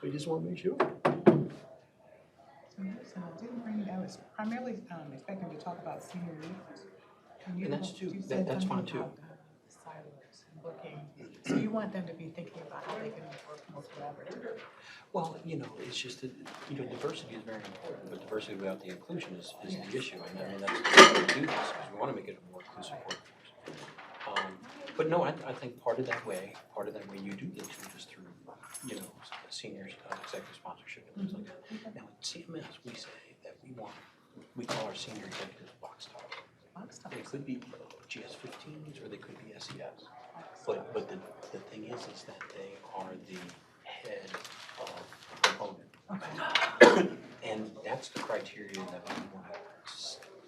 We just want to make sure. So I didn't bring, I was primarily expecting to talk about senior leaders. And that's too, that's fine too. Silos and working, so you want them to be thinking about how they can work more collaboratively. Well, you know, it's just that, you know, diversity is very important, but diversity without the inclusion is the issue. And I mean, that's why we do this, because we want to make it a more inclusive workforce. But no, I think part of that way you do this is through, you know, senior executive sponsorship and things like that. Now, at CMS, we say that we call our senior executives box tops. They could be GS-15s or they could be SES. But the thing is that they are the head of the component. And that's the criteria that we want to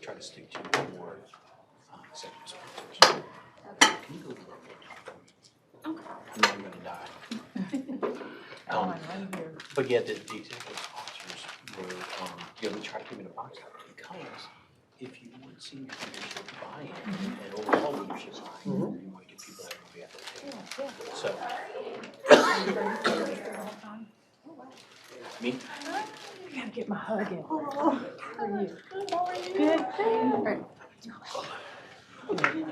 try to stick to for executive sponsors. Can you go to the okay. I know I'm going to die. But yeah, the executive sponsors were, we try to keep it in a box because if you want senior leadership buy-in and overall leadership buy-in, you want to get people that are going to be at the table. So, me? I gotta get my hug in. How are you? Good. How are you? Good. All right. It's good to see you.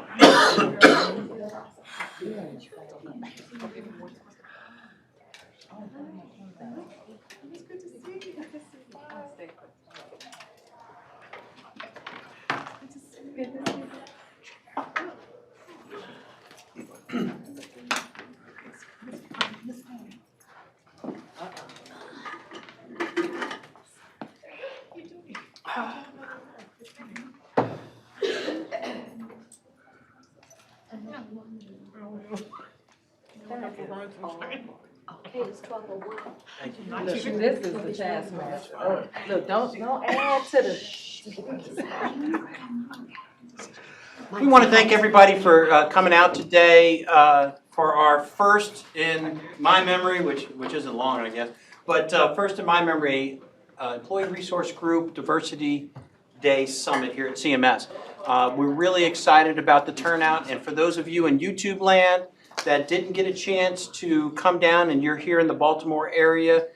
Okay, it's 12:01. This is the taskmaster. Oh, look, don't add to the. We want to thank everybody for coming out today for our first, in my memory, which isn't long, I guess, but first in my memory, Employee Resource Group Diversity Day Summit here at CMS. We're really excited about the turnout, and for those of you in YouTube land that didn't get a chance to come down and you're here in the Baltimore area,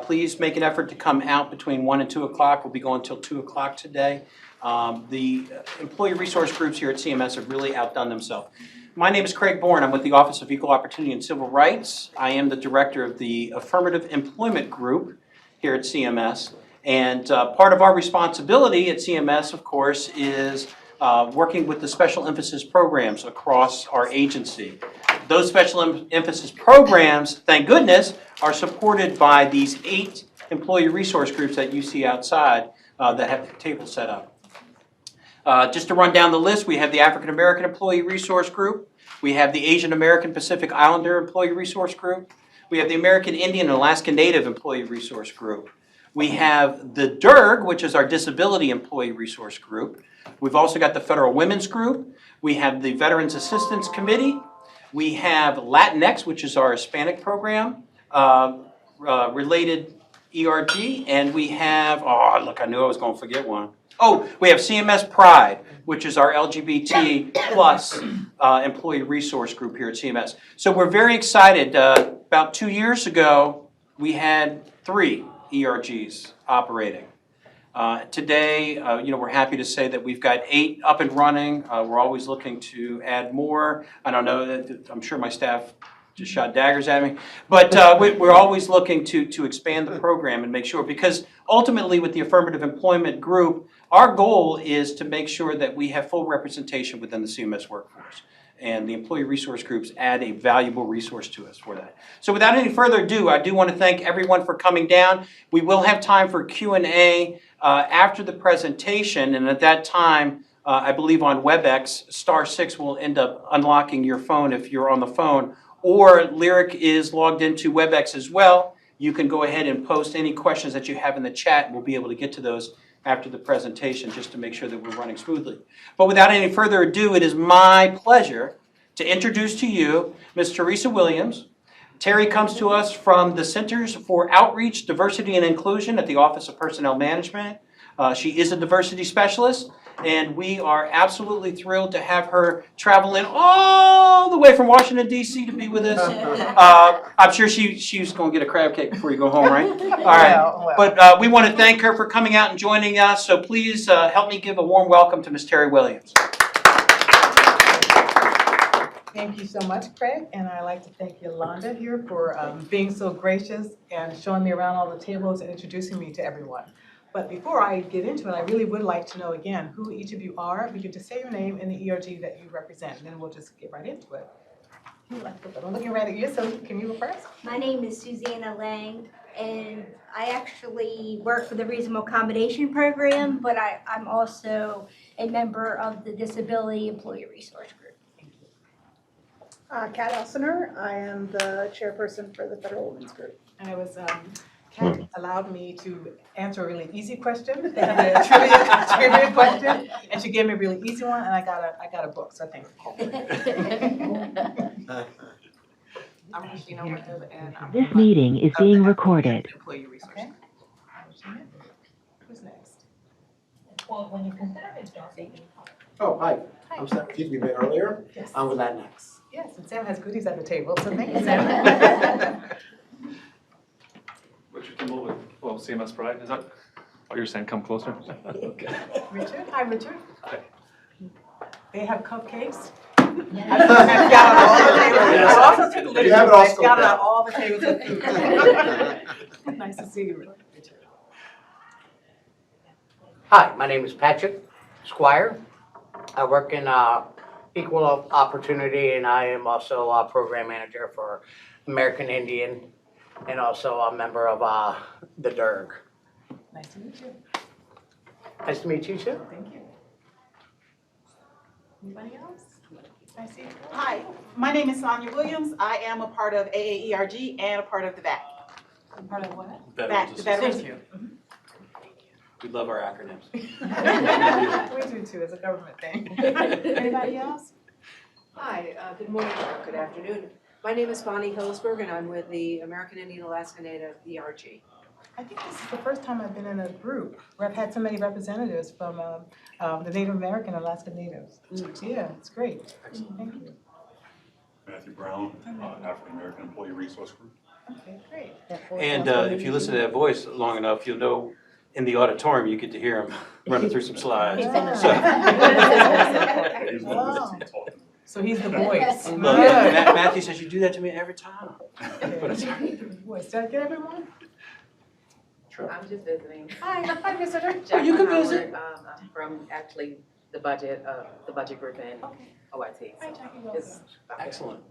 please make an effort to come out between 1 and 2 o'clock. We'll be going until 2 o'clock today. The employee resource groups here at CMS have really outdone themselves. My name is Craig Bourne. I'm with the Office of Equal Opportunity and Civil Rights. I am the director of the Affirmative Employment Group here at CMS. And part of our responsibility at CMS, of course, is working with the special emphasis programs across our agency. Those special emphasis programs, thank goodness, are supported by these 8 employee resource groups that you see outside that have the table set up. Just to run down the list, we have the African American Employee Resource Group. We have the Asian American Pacific Islander Employee Resource Group. We have the American Indian and Alaska Native Employee Resource Group. We have the DERG, which is our Disability Employee Resource Group. We've also got the Federal Women's Group. We have the Veterans Assistance Committee. We have Latinx, which is our Hispanic program, related ERG. And we have, oh, look, I knew I was going to forget one. Oh, we have CMS Pride, which is our LGBT plus employee resource group here at CMS. So we're very excited. About 2 years ago, we had 3 ERGs operating. Today, we're happy to say that we've got 8 up and running. We're always looking to add more. I don't know, I'm sure my staff just shot daggers at me. But we're always looking to expand the program and make sure, because ultimately with the Affirmative Employment Group, our goal is to make sure that we have full representation within the CMS workforce. And the employee resource groups add a valuable resource to us for that. So without any further ado, I do want to thank everyone for coming down. We will have time for Q&A after the presentation, and at that time, I believe on WebEx, *6 will end up unlocking your phone if you're on the phone, or Lyric is logged into WebEx as well. You can go ahead and post any questions that you have in the chat, and we'll be able to get to those after the presentation just to make sure that we're running smoothly. But without any further ado, it is my pleasure to introduce to you Ms. Teresa Williams. Terry comes to us from the Centers for Outreach, Diversity, and Inclusion at the Office of Personnel Management. She is a diversity specialist, And we are absolutely thrilled to have her travel in all the way from Washington, D.C. to be with us. I'm sure she's going to get a crab cake before you go home, right? All right. Well. But we want to thank her for coming out and joining us. So please help me give a warm welcome to Ms. Terry Williams. Thank you so much, Craig, and I'd like to thank Yolanda here for being so gracious and showing me around all the tables and introducing me to everyone. But before I get into it, I really would like to know again who each of you are. If you could just say your name and the ERG that you represent, and then we'll just get right into it. Who would like to go? I'm looking right at you, so can you go first? My name is Susanna Lang, and I actually work for the Reasonable Accommodation Program, but I'm also a member of the Disability Employee Resource Group. Kat Elsener, I am the chairperson for the Federal Women's Group. And it was, Kat allowed me to answer a really easy question, a trivia question, and she gave me a really easy one, and I got a book, so thank you. I'm Christina Webb, and I'm This meeting is being recorded. Employee Resource. Okay. Who's next? Well, when you consider his job. Oh, hi. Hi. I'm Sam. Excuse me, earlier. Yes. I'm with that next. Yes, and Sam has goodies at the table, so thank you, Sam. Richard Kimball with, well, CMS Pride, is that, oh, you're saying come closer? Okay. Richard, hi, Richard. Hi. They have cupcakes. I've got it on all the tables. I also took You have it all I've got it scoped on out. all the tables of food. Nice to see you, Richard. Hi, my name is Patrick Squire. I work in equal opportunity, and I am also a program manager for American Indian, and also a member of the DERG. Nice to meet you. Nice to meet you too. Thank you. Anybody else? I see. Hi, my name is Sonia Williams. I am a part of AAERG and a part of the VAC. Part of what? VAC, the Veterans. Thank you. We love our acronyms. We do too, it's a government thing. Anybody else? Hi, good morning, or good afternoon. My name is Bonnie Hillsberg, and I'm with the American Indian Alaska Native ERG. I think this is the first time I've been in a group where I've had so many representatives from the Native American Alaska Natives. Yeah, it's great. Thank you. Matthew Brown, African American Employee Resource Group. Okay, great. And if you listen to that voice long enough, you'll know in the auditorium you get to hear him running through some slides. Yeah. He's one of Wow. the talking. So he's the voice. Look, Good. Matthew says you do that to me every time. But it's- Voice. Did I get everyone? I'm just visiting. Hi, visitor. Jacqueline you can Howard, visit. I'm from actually the budget group in OIT. Hi, Jackie, welcome. Excellent.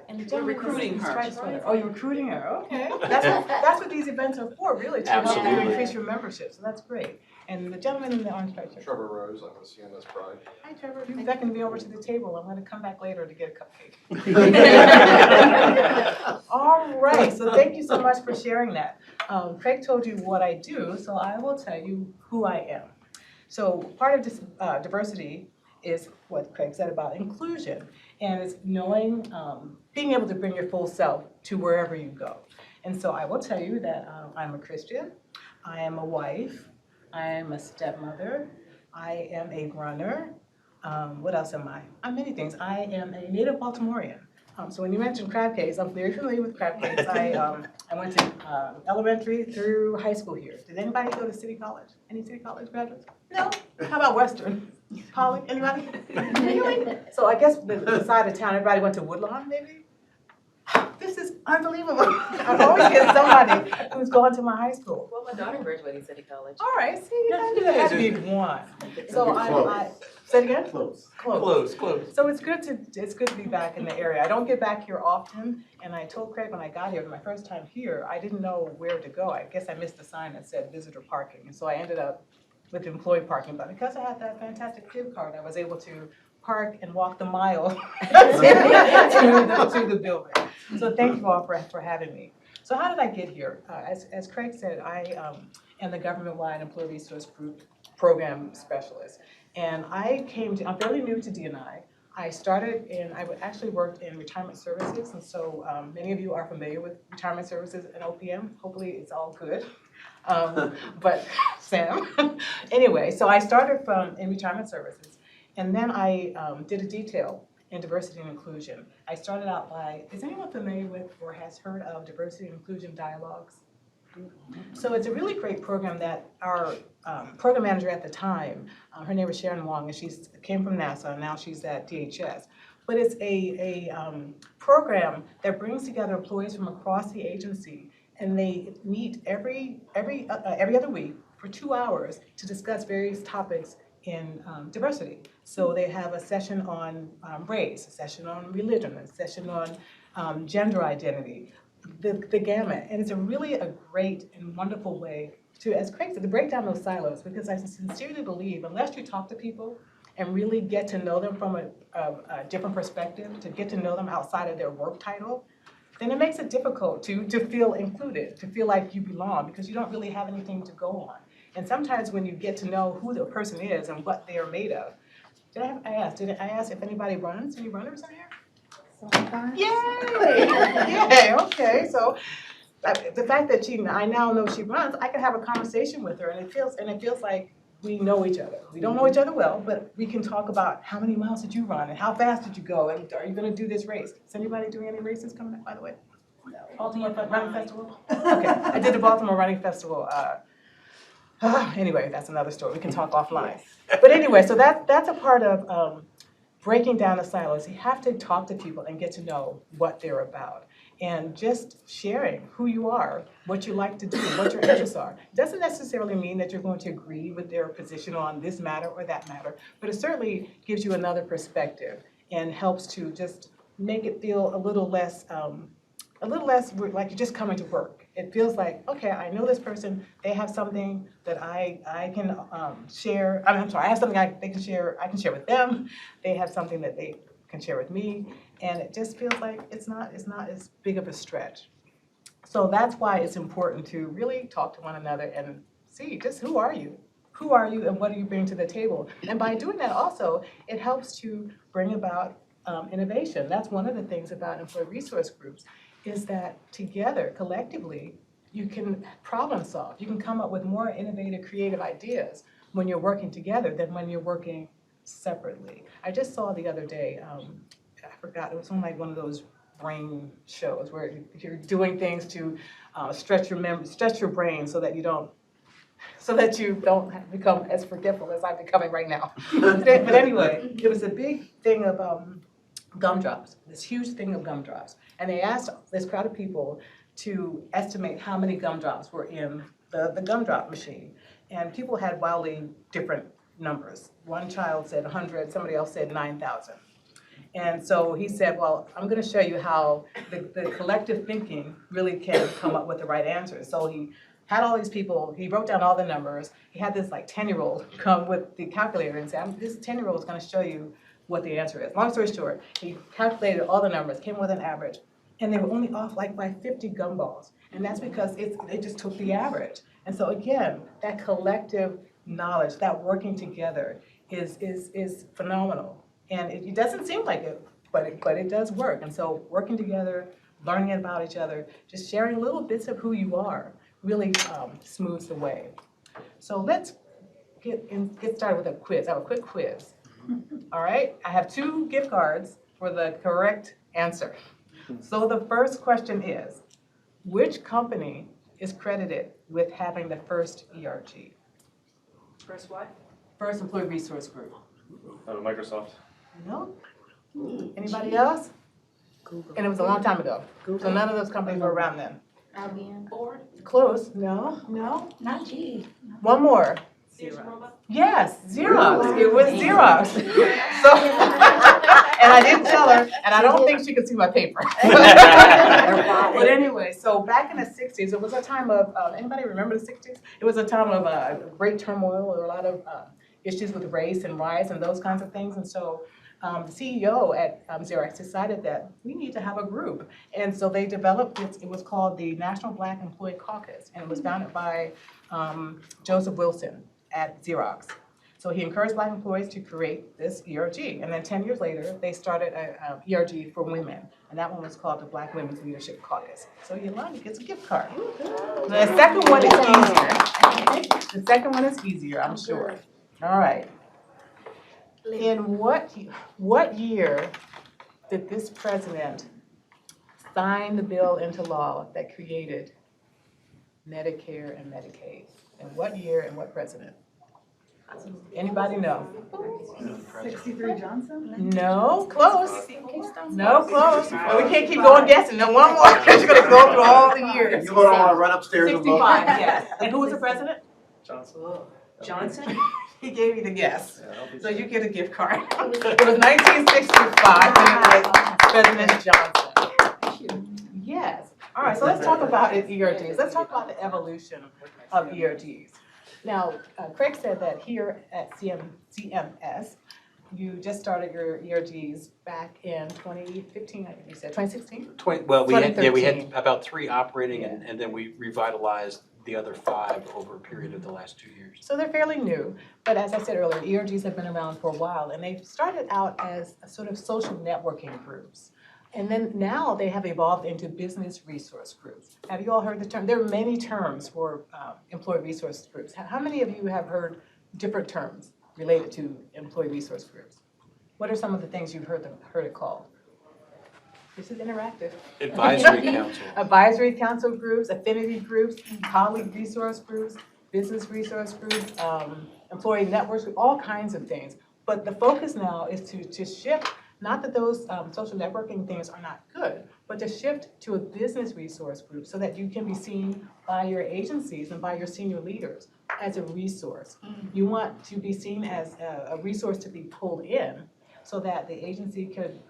And the We're gentleman recruiting is her. striped sweater. Oh, you're recruiting her, okay. That's what these events are for, really, to Absolutely. increase your membership, so that's great. And the gentleman in the orange striped shirt. Trevor Rose, I'm with CMS Pride. Hi, Trevor. You beckoned me over to the table. I'm gonna come back later to get a cupcake. All right, so thank you so much for sharing that. Craig told you what I do, so I will tell you who I am. So part of this diversity is what Craig said about inclusion, and it's knowing, being able to bring your full self to wherever you go. And so I will tell you that I'm a Christian, I am a wife, I am a stepmother, I am a runner. What else am I? I'm many things. I am a native Baltimorean. So when you mentioned crab cakes, I'm very familiar with crab cakes. I went to elementary through high school here. Did anybody go to City College? Any City College graduates? No? How about Western? Poly? Anybody? Really? So I guess the side of town, everybody went to Woodlawn, maybe? This is unbelievable. I always get somebody who's gone to my high school. Well, my daughter graduated City College. All right, see, that had to be one. So I say it again? Close. Close. So it's good to be back in the area. I don't get back here often, and I told Craig when I got here, my first time here, I didn't know where to go. I guess I missed the sign that said visitor parking, and so I ended up with employee parking. But because I had that fantastic kid card, I was able to park and walk the mile to the building. So thank you all for having me. So how did I get here? As Craig said, I am the government-wide employee resource group program specialist. And I'm fairly new to D&I. I started I actually worked in retirement services, and so many of you are familiar with retirement services and OPM. Hopefully it's all good. But Sam, anyway, so I started in retirement services, and then I did a detail in diversity and inclusion. I started out by, is anyone familiar with or has heard of diversity and inclusion dialogues? So it's a really great program that our program manager at the time, her name was Sharon Wong, and she came from NASA, and now she's at DHS. But it's a program that brings together employees from across the agency, and they meet every other week for 2 hours to discuss various topics in diversity. So they have a session on race, a session on religion, a session on gender identity, the gamut. And it's really a great and wonderful way to, as Craig said, to break down those silos, because I sincerely believe unless you talk to people and really get to know them from a different perspective, to get to know them outside of their work title, then it makes it difficult to feel included, to feel like you belong, because you don't really have anything to go on. And sometimes when you get to know who the person is and what they are made of, did I ask if anybody runs? Any runners in here? Sometimes. Yay! Yay, okay, so the fact that I now know she runs, I can have a conversation with her, and it feels like we know each other. We don't know each other well, but we can talk about how many miles did you run, and how fast did you go, and are you gonna do this race? Is anybody doing any races coming up, by the way? Baltimore Running Festival? Okay, I did the Baltimore Running Festival. Anyway, that's another story. We can talk offline. But anyway, so that's a part of breaking down the silos. You have to talk to people and get to know what they're about. And just sharing who you are, what you like to do, what your interests are. Doesn't necessarily mean that you're going to agree with their position on this matter or that matter, but it certainly gives you another perspective and helps to just make it feel a little less like you're just coming to work. It feels like, okay, I know this person, they have something that I can share. I'm sorry, I have something I can share with them. They have something that they can share with me. And it just feels like it's not as big of a stretch. So that's why it's important to really talk to one another and see just who are you? Who are you and what do you bring to the table? And by doing that also, it helps to bring about innovation. That's one of the things about employee resource groups, is that together, collectively, you can problem solve. You can come up with more innovative, creative ideas when you're working together than when you're working separately. I just saw the other day, I forgot, it was on like one of those brain shows where you're doing things to stretch your brain so that you don't become as forgetful as I'm becoming right now. But anyway, it was a big thing of gumdrops, this huge thing of gumdrops. And they asked this crowd of people to estimate how many gumdrops were in the gumdrop machine. And people had wildly different numbers. One child said 100, somebody else said 9,000. And so he said, well, I'm gonna show you how the collective thinking really can come up with the right answers. So he had all these people, he wrote down all the numbers. He had this like 10-year-old come with the calculator and say, this 10-year-old is gonna show you what the answer is. Long story short, he calculated all the numbers, came with an average, and they were only off like by 50 gumballs. And that's because they just took the average. And so again, that collective knowledge, that working together is phenomenal. And it doesn't seem like it, but it does work. And so working together, learning about each other, just sharing little bits of who you are really smooths the way. So let's get started with a quiz. I have a quick quiz. All right, I have 2 gift cards for the correct answer. So the first question is, which company is credited with having the first ERG? First what? First Employee Resource Group. Microsoft. No? Anybody else? Google. And it was a long time ago. Google. So none of those companies were around then. IBM. Close. No. Not G. One more. Xerox. Yes, Xerox. It was Xerox. So, and I didn't tell her, and I don't think she could see my paper. But anyway, so back in the 60s, it was a time of, anybody remember the 60s? It was a time of great turmoil, a lot of issues with race and riots and those kinds of things. And so the CEO at Xerox decided that we need to have a group. And so they developed, it was called the National Black Employee Caucus, and it was founded by Joseph Wilson at Xerox. So he encouraged Black employees to create this ERG. And then 10 years later, they started a ERG for women. And that one was called the Black Women's Leadership Caucus. So Yolanda gets a gift card. The second one is easier. The second one is easier, I'm sure. All right. In what year did this president sign the bill into law that created Medicare and Medicaid? In what year and what president? Anybody know? 63 Johnson? No, close. No, close. But we can't keep going guessing. No, one more, because you're gonna go through all the years. You're gonna wanna run upstairs and vote? 65, yes. And who was the president? Johnson? He gave you the guess. So you get a gift card. It was 1965, and it was President Johnson. Yes. All right, so let's talk about ERGs. Let's talk about the evolution of ERGs. Now, Craig said that here at CMS, you just started your ERGs back in 2015, I think you said, 2016? Well, we had 2013. about 3 operating, and then we revitalized the other 5 over a period of the last 2 years. So they're fairly new, but as I said earlier, ERGs have been around for a while, and they started out as a sort of social networking groups. And then now they have evolved into business resource groups. Have you all heard the term? There are many terms for employee resource groups. How many of you have heard different terms related to employee resource groups? What are some of the things you've heard it called? This is interactive. Advisory council. Advisory council groups, affinity groups, colleague resource groups, business resource groups, employee networks, all kinds of things. But the focus now is to shift, not that those social networking things are not good, but to shift to a business resource group so that you can be seen by your agencies and by your senior leaders as a resource. You want to be seen as a resource to be pulled in so that the agency could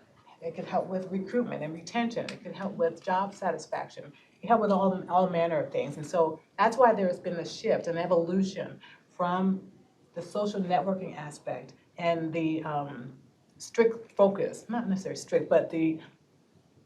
help with recruitment and retention. It could help with job satisfaction. It could help with all manner of things. And so that's why there's been a shift, an evolution from the social networking aspect and the strict focus, not necessarily strict, but the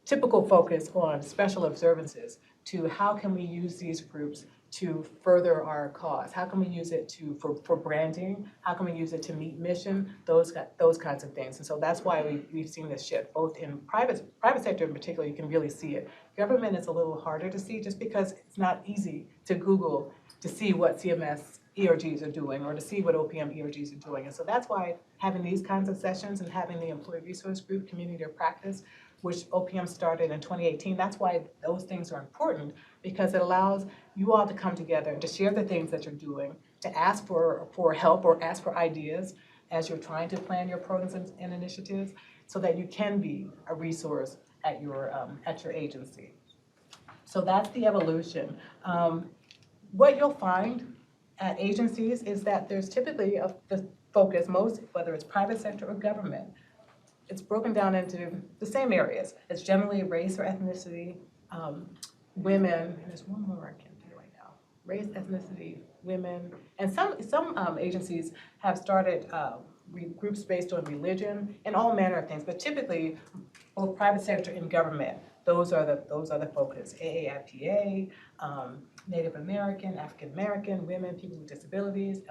typical focus on special observances to how can we use these groups to further our cause? How can we use it for branding? How can we use it to meet mission? Those kinds of things. And so that's why we've seen this shift, both in private sector in particular. You can really see it. Government is a little harder to see just because it's not easy to Google to see what CMS ERGs are doing or to see what OPM ERGs are doing. And so that's why having these kinds of sessions and having the employee resource group, community of practice, which OPM started in 2018, that's why those things are important, because it allows you all to come together and to share the things that you're doing, to ask for help or ask for ideas as you're trying to plan your programs and initiatives so that you can be a resource at your agency. So that's the evolution. What you'll find at agencies is that there's typically the focus, most, whether it's private sector or government, it's broken down into the same areas. It's generally race or ethnicity, women, and there's one more I can't think of right now. Race, ethnicity, women, and some agencies have started groups based on religion and all manner of things, but typically both private sector and government, those are the focus. AAIPA, Native American, African American, women, people with disabilities,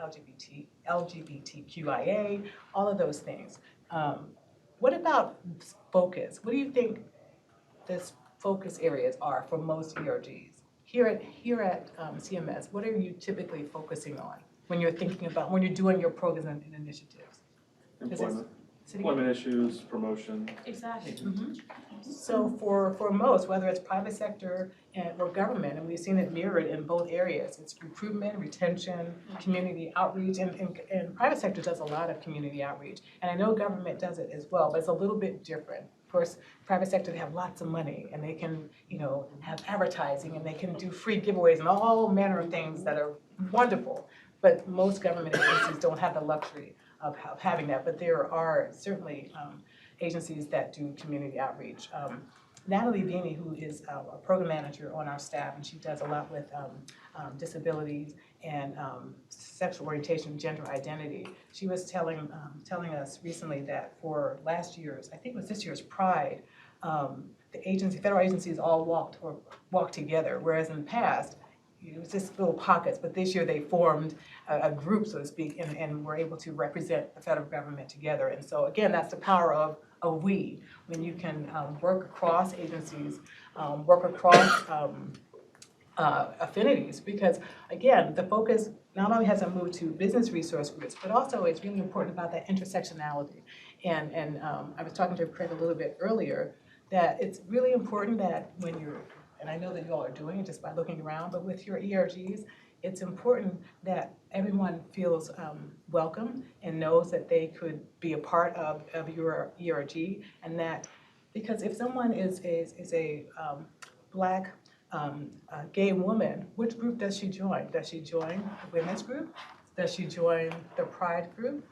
LGBTQIA, all of those things. What about focus? What do you think this focus areas are for most ERGs? Here at CMS, what are you typically focusing on when you're thinking about, when you're doing your programs and initiatives? Employment issues, promotion. Exactly. Mm-hmm. So for most, whether it's private sector or government, and we've seen it mirrored in both areas, it's recruitment, retention, community outreach, and private sector does a lot of community outreach. And I know government does it as well, but it's a little bit different. Of course, private sector, they have lots of money and they can, have advertising and they can do free giveaways and all manner of things that are wonderful. But most government agencies don't have the luxury of having that, but there are certainly agencies that do community outreach. Natalie Beanie, who is a program manager on our staff, and she does a lot with disabilities and sexual orientation, gender identity. She was telling us recently that for last year's, I think it was this year's Pride, the federal agencies all walked together, whereas in the past, it was just little pockets, but this year they formed a group, so to speak, and were able to represent the federal government together. And so again, that's the power of we, when you can work across agencies, work across affinities, because again, the focus not only has it moved to business resource groups, but also it's really important about that intersectionality. And I was talking to Craig a little bit earlier, that it's really important that when you're, and I know that you all are doing it just by looking around, but with your ERGs, it's important that everyone feels welcome and knows that they could be a part of your ERG, and that, because if someone is a Black gay woman, which group does she join? Does she join the women's group? Does she join the Pride group?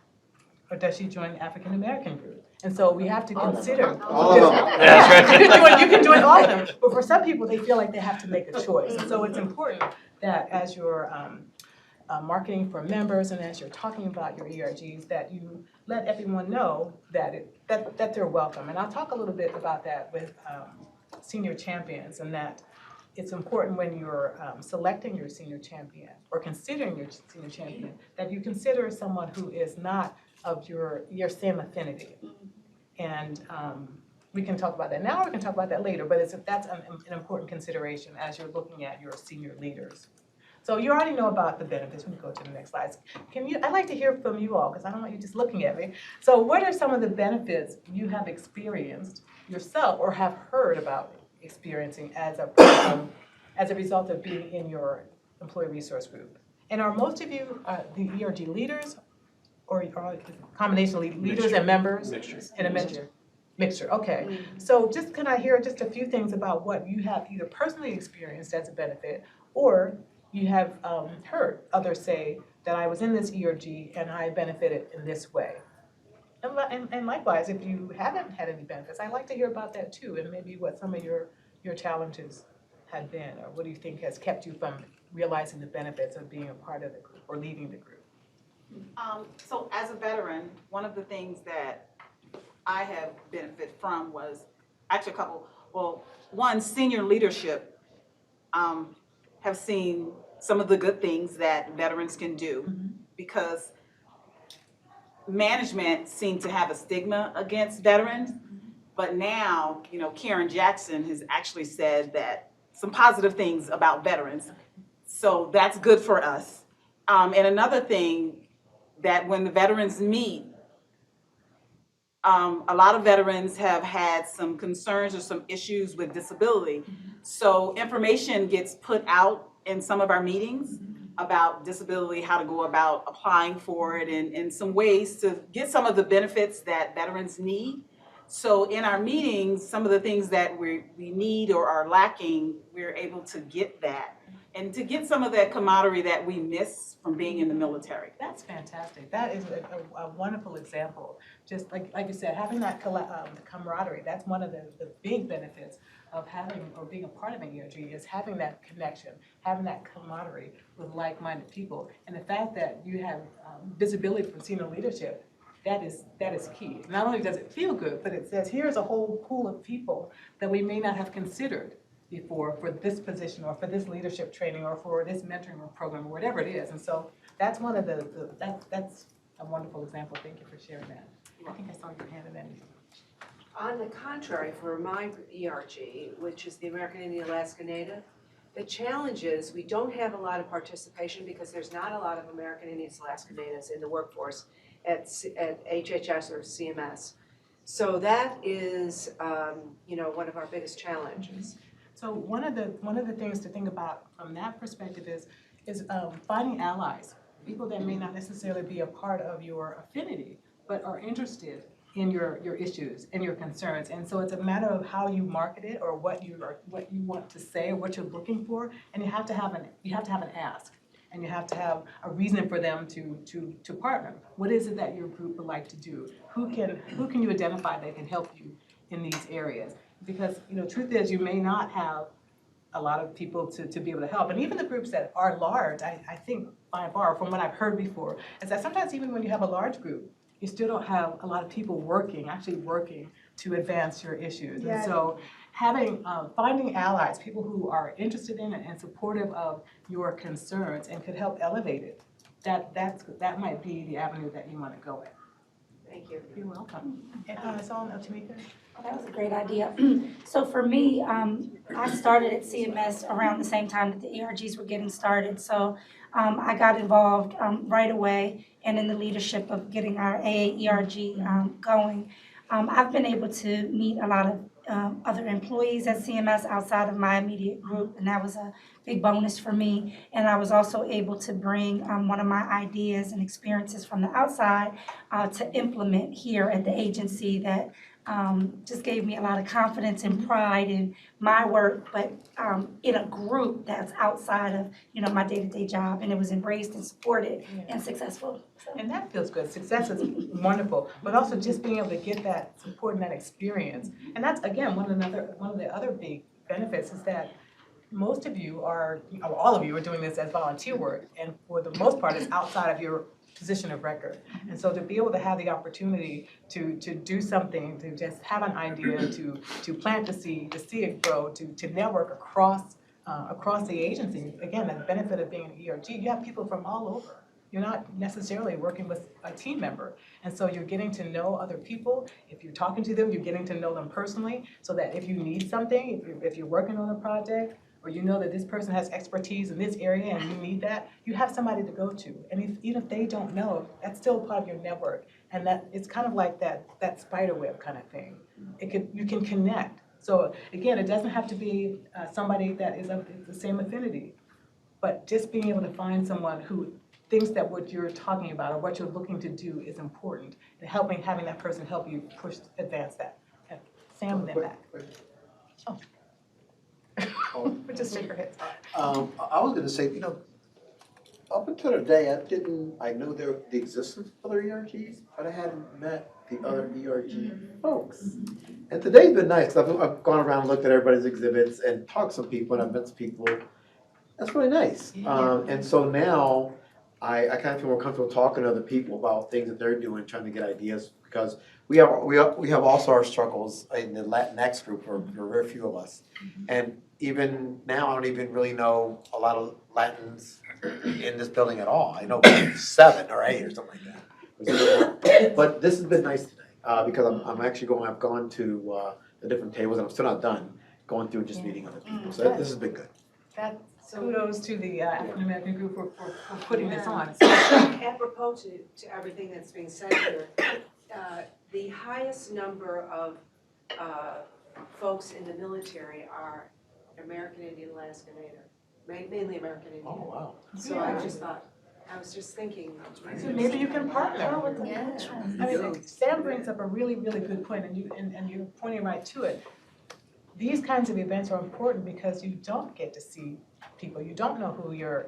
Or does she join the African American group? And so we have to consider. All of them. You can join all of them, but for some people, they feel like they have to make a choice. And so it's important that as you're marketing for members and as you're talking about your ERGs, that you let everyone know that that they're welcome. And I'll talk a little bit about that with senior champions, and that it's important when you're selecting your senior champion or considering your senior champion, that you consider someone who is not of your same affinity. And we can talk about that now, or we can talk about that later, but that's an important consideration as you're looking at your senior leaders. So you already know about the benefits. We can go to the next slides. I'd like to hear from you all, because I don't want you just looking at me. So what are some of the benefits you have experienced yourself or have heard about experiencing as a result of being in your employee resource group? And are most of you the ERG leaders, or a combination of leaders and members? Mixture. And a mixture. Mixture, okay. So just can I hear just a few things about what you have either personally experienced as a benefit, or you have heard others say that I was in this ERG and I benefited in this way. And likewise, if you haven't had any benefits, I'd like to hear about that too, and maybe what some of your challenges have been, or what do you think has kept you from realizing the benefits of being a part of the group or leading the group? So as a veteran, one of the things that I have benefited from was actually a couple. Well, one, senior leadership have seen some of the good things that veterans can do, because management seemed to have a stigma against veterans, but now, Karen Jackson has actually said that some positive things about veterans. So that's good for us. And another thing, that when the veterans meet, a lot of veterans have had some concerns or some issues with disability. So information gets put out in some of our meetings about disability, how to go about applying for it, and some ways to get some of the benefits that veterans need. So in our meetings, some of the things that we need or are lacking, we're able to get that. And to get some of that camaraderie that we miss from being in the military. That's fantastic. That is a wonderful example. Just like you said, having that camaraderie, that's one of the big benefits of having or being a part of an ERG, is having that connection, having that camaraderie with like-minded people. And the fact that you have visibility from senior leadership, that is key. Not only does it feel good, but it says here's a whole pool of people that we may not have considered before for this position or for this leadership training or for this mentoring program or whatever it is. And so that's one of that's a wonderful example. Thank you for sharing that. I think I saw your hand in that. On the contrary, for my ERG, which is the American Indian Alaska Native, the challenge is we don't have a lot of participation because there's not a lot of American Indians Alaska Natives in the workforce at HHS or CMS. So that is, one of our biggest challenges. So one of the things to think about from that perspective is finding allies, people that may not necessarily be a part of your affinity, but are interested in your issues and your concerns. And so it's a matter of how you market it, or what you want to say, or what you're looking for, and you have to have an ask, and you have to have a reason for them to partner. What is it that your group would like to do? Who can you identify that can help you in these areas? Because truth is, you may not have a lot of people to be able to help. And even the groups that are large, I think by far, from what I've heard before, is that sometimes even when you have a large group, you still don't have a lot of people actually working to advance your issues. Yeah. And so finding allies, people who are interested in it and supportive of your concerns and could help elevate it. That might be the avenue that you want to go in. Thank you. You're welcome. And so Tamika. That was a great idea. So for me, I started at CMS around the same time that the ERGs were getting started. So I got involved right away and in the leadership of getting our AAERG going. I've been able to meet a lot of other employees at CMS outside of my immediate group, and that was a big bonus for me. And I was also able to bring one of my ideas and experiences from the outside to implement here at the agency that just gave me a lot of confidence and pride in my work, but in a group that's outside of, my day-to-day job, and it was embraced and supported and successful. So. And that feels good. Success is wonderful, but also just being able to get that support and that experience. And that's, again, one of the other big benefits is that most of you all of you are doing this as volunteer work, and for the most part, it's outside of your position of record. And so to be able to have the opportunity to do something, to just have an idea, to plant the seed, to see it grow, to network across the agency. Again, the benefit of being an ERG, you have people from all over. You're not necessarily working with a team member. And so you're getting to know other people. If you're talking to them, you're getting to know them personally, so that if you need something, if you're working on a project, or you know that this person has expertise in this area and you need that, you have somebody to go to. And even if they don't know, that's still part of your network. And that it's kind of like that spider web kind of thing. You can connect. So again, it doesn't have to be somebody that is of the same affinity, but just being able to find someone who thinks that what you're talking about or what you're looking to do is important, and having that person help you advance that. Sam, and then back. But just shake your head. I was gonna say, up until today, I knew the existence of other ERGs, but I hadn't met the other ERG folks. And today's been nice, because I've gone around and looked at everybody's exhibits and talked to some people, and I've met some people. That's really nice. And so now, I kind of feel more comfortable talking to other people about things that they're doing, trying to get ideas, because we have also our struggles in the Latinx group, or very few of us. And even now, I don't even really know a lot of Latins in this building at all. I know 7 or 8 or something like that. But this has been nice today, because I've gone to the different tables, and I'm still not done going through and just meeting other people. So this has been good. Kudos to the African American group for putting this on. Apropos to everything that's being said here, the highest number of folks in the military are American Indian, Alaska Native, mainly American Indian. Oh, wow. So I was just thinking. So maybe you can partner. Yeah. I mean, Sam brings up a really, really good point, and you're pointing right to it. These kinds of events are important because you don't get to see people. You don't know who your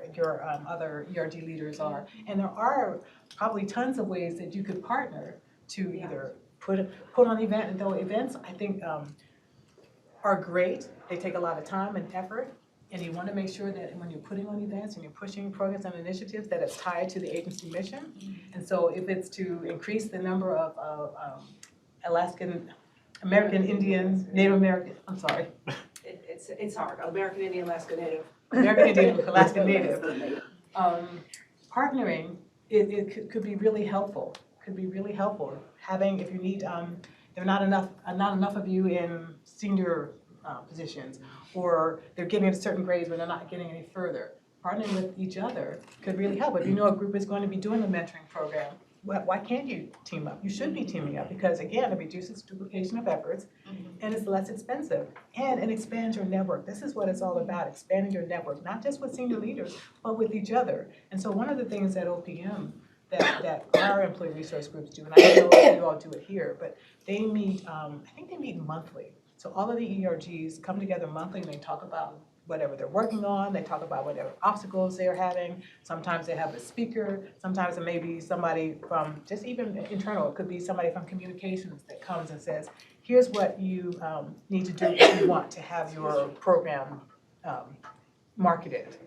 other ERG leaders are. And there are probably tons of ways that you could partner to either put on event. And though events, I think, are great. They take a lot of time and effort. And you want to make sure that when you're putting on events and you're pushing programs and initiatives, that it's tied to the agency mission. And so if it's to increase the number of American Indians, Native American, I'm sorry. It's hard, American Indian, Alaska Native. American Indian, Alaska Native. Partnering, it could be really helpful. Could be really helpful. Having, if you need, there are not enough of you in senior positions, or they're getting to certain grades but they're not getting any further. Partnering with each other could really help. If you know a group is going to be doing a mentoring program, why can't you team up? You should be teaming up, because again, it reduces duplication of efforts, and it's less expensive, and it expands your network. This is what it's all about, expanding your network, not just with senior leaders, but with each other. And so one of the things at OPM that our employee resource groups do, and I don't know if you all do it here, but they meet, I think they meet monthly. So all of the ERGs come together monthly and they talk about whatever they're working on, they talk about whatever obstacles they're having. Sometimes they have a speaker, sometimes it may be somebody from, just even internal, it could be somebody from communications that comes and says, here's what you need to do if you want to have your program marketed.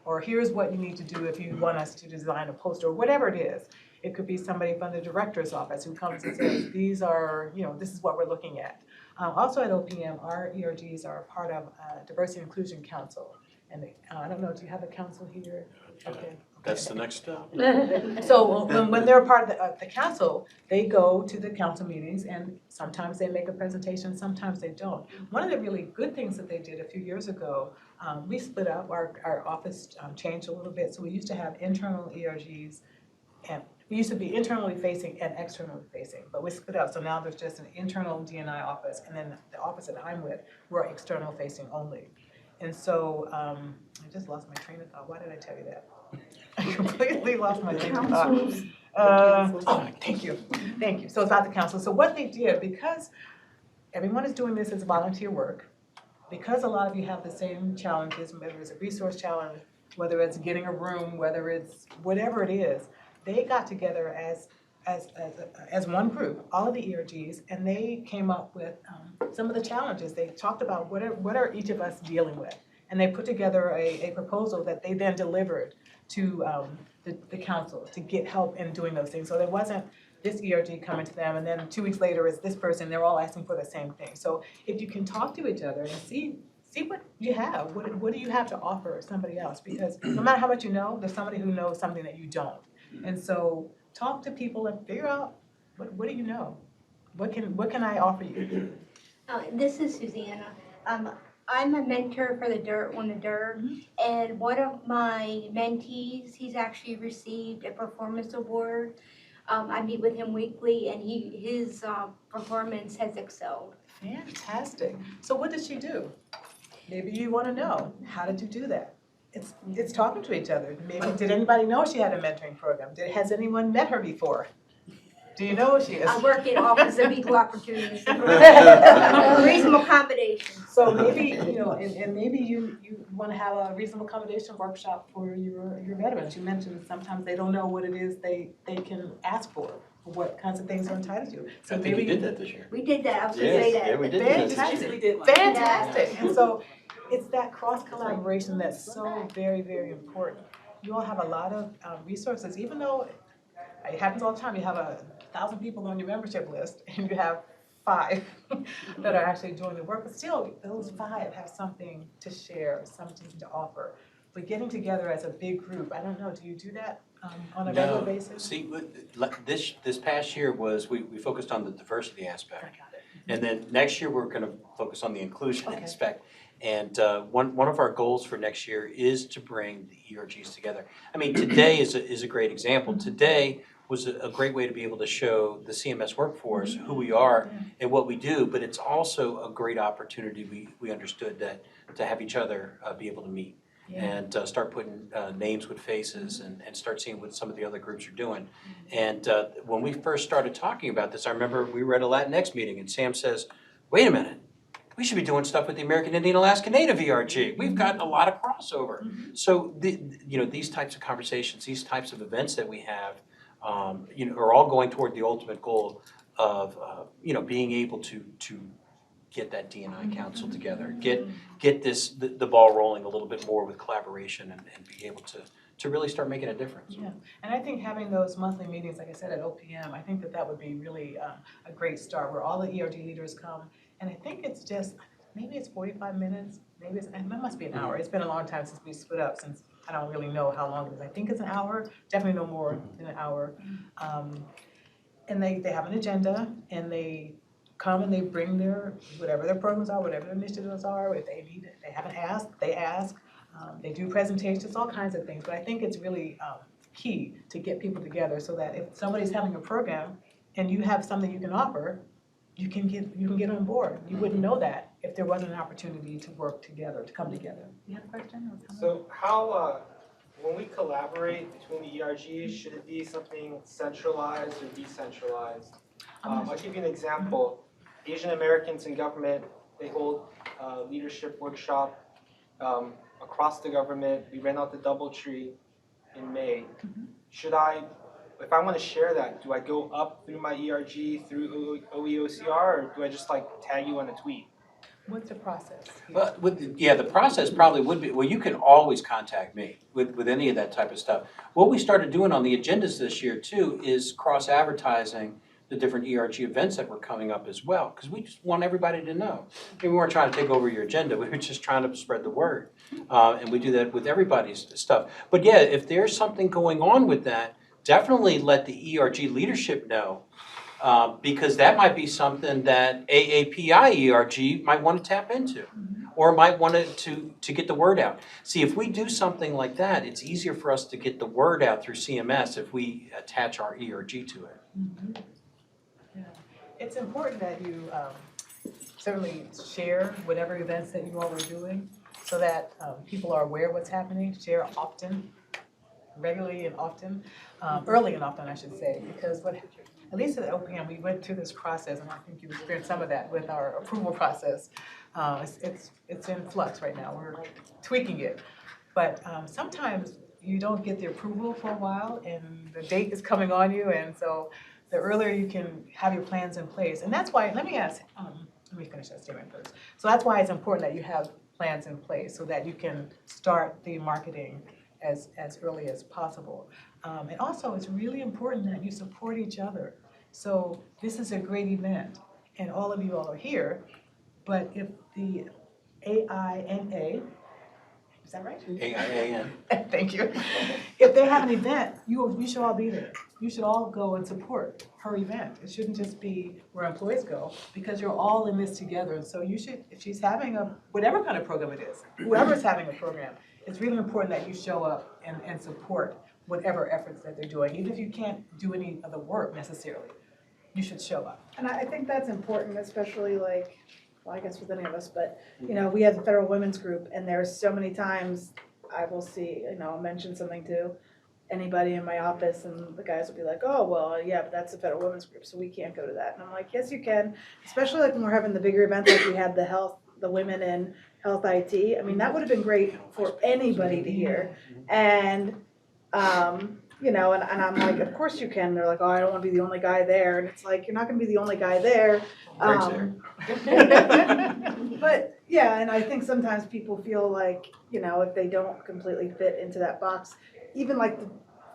Or here's what you need to do if you want us to design a poster, or whatever it is. It could be somebody from the director's office who comes and says, these are, this is what we're looking at. Also at OPM, our ERGs are part of Diversity and Inclusion Council. And I don't know, do you have a council here? Okay. That's the next step. So when they're part of the council, they go to the council meetings and sometimes they make a presentation, sometimes they don't. One of the really good things that they did a few years ago, we split up, our office changed a little bit. So we used to have internal ERGs and we used to be internally facing and externally facing, but we split up. So now there's just an internal D&I office and then the office that I'm with, we're external facing only. And so I just lost my train of thought. Why did I tell you that? I completely lost my train of thought. Thank you. So it's about the council. So what they did, because everyone is doing this as volunteer work, because a lot of you have the same challenges, whether it's a resource challenge, whether it's getting a room, whether it's whatever it is, they got together as one group, all of the ERGs, and they came up with some of the challenges. They talked about what are each of us dealing with, and they put together a proposal that they then delivered to the council to get help in doing those things. So there wasn't this ERG coming to them, and then 2 weeks later it's this person. They're all asking for the same thing. So if you can talk to each other and see what you have, what do you have to offer somebody else? Because no matter how much you know, there's somebody who knows something that you don't. And so talk to people and figure out what do you know? What can I offer you? This is Susanna. I'm a mentor for the DIRT on the DIRT, and one of my mentees, he's actually received a performance award. I meet with him weekly, and his performance has excelled. Fantastic. So what did she do? Maybe you want to know, how did you do that? It's talking to each other. Maybe, did anybody know she had a mentoring program? Has anyone met her before? Do you know who she is? I work in Office of Equal Opportunities. Reasonable accommodation. So maybe, and maybe you want to have a reasonable accommodation workshop for your veterans. You mentioned sometimes they don't know what it is they can ask for, what kinds of things they're entitled to. So I think we did that this year. We did that, I was gonna say that. Yeah, we did that this Fantastic. year. Fantastic. And so it's that cross collaboration that's so very, very important. You all have a lot of resources, even though it happens all the time. You have 1,000 people on your membership list and you have 5 that are actually doing the work, but still those 5 have something to share, something to offer. But getting together as a big group, I don't know, do you do that on a regular basis? See, this past year was, we focused on the diversity aspect. I got it. And then next year, we're gonna focus on the inclusion Okay. aspect. And one of our goals for next year is to bring the ERGs together. I mean, today is a great example. Today was a great way to be able to show the CMS workforce who we are and what we do, but it's also a great opportunity, we understood, that to have each other be able to meet. And start putting names with faces and start seeing what some of the other groups are doing. And when we first started talking about this, I remember we were at a Latinx meeting and Sam says, wait a minute, we should be doing stuff with the American Indian Alaska Native ERG. We've got a lot of crossover. So these types of conversations, these types of events that we have, are all going toward the ultimate goal of being able to get that D&I council together, get the ball rolling a little bit more with collaboration and be able to really start making a difference. Yeah, and I think having those monthly meetings, like I said, at OPM, I think that would be really a great start where all the ERG leaders come. And I think it's just, maybe it's 45 minutes, maybe it must be an hour. It's been a long time since we split up, since I don't really know how long it is. I think it's an hour, definitely no more than an hour. And they have an agenda and they come and they bring whatever their programs are, whatever their initiatives are. If they need it, they haven't asked, they ask. They do presentations, all kinds of things. But I think it's really key to get people together so that if somebody's having a program and you have something you can offer, you can get on board. You wouldn't know that if there wasn't an opportunity to work together, to come together. You have a question? So how, when we collaborate between the ERGs, should it be something centralized or decentralized? I'll give you an example. Asian Americans in government, they hold a leadership workshop across the government. We ran out the DoubleTree in May. If I want to share that, do I go up through my ERG through OEOCR, or do I just tag you on a tweet? What's the process? Well, the process probably would be, well, you can always contact me with any of that type of stuff. What we started doing on the agendas this year too is cross-advertising the different ERG events that were coming up as well, because we just want everybody to know. We weren't trying to take over your agenda, we were just trying to spread the word. And we do that with everybody's stuff. But yeah, if there's something going on with that, definitely let the ERG leadership know. Because that might be something that AAPI ERG might want to tap into, or might want to get the word out. See, if we do something like that, it's easier for us to get the word out through CMS if we attach our ERG to it. Yeah. It's important that you certainly share whatever events that you all are doing so that people are aware of what's happening, share often, regularly and often, early and often, I should say, because at least at OPM, we went through this process, and I think you've experienced some of that with our approval process. It's in flux right now. We're tweaking it. But sometimes you don't get the approval for a while, and the date is coming on you, and so the earlier you can have your plans in place. And that's why, let me finish that statement first. So that's why it's important that you have plans in place so that you can start the marketing as early as possible. And also, it's really important that you support each other. So this is a great event, and all of you all are here, but if the AINA, is that right? AIAN. Thank you. If they have an event, you should all be there. You should all go and support her event. It shouldn't just be where employees go, because you're all in this together. And so you should, if she's having whatever kind of program it is, whoever's having a program, it's really important that you show up and support whatever efforts that they're doing. Even if you can't do any of the work necessarily, you should show up. And I think that's important, especially like, well, I guess with any of us, but, you know, we have the Federal Women's Group, and there's so many times I will see, you know, mention something to anybody in my office, and the guys will be like, oh, well, yeah, but that's the Federal Women's Group, so we can't go to that. And I'm like, yes, you can, especially like when we're having the bigger events, like we had the women in health IT. I mean, that would have been great for anybody to hear. And, you know, and I'm like, of course you can. They're like, oh, I don't want to be the only guy there. And it's like, you're not going to be the only guy there. Greg's there. But yeah, and I think sometimes people feel like, you know, if they don't completely fit into that box, even like,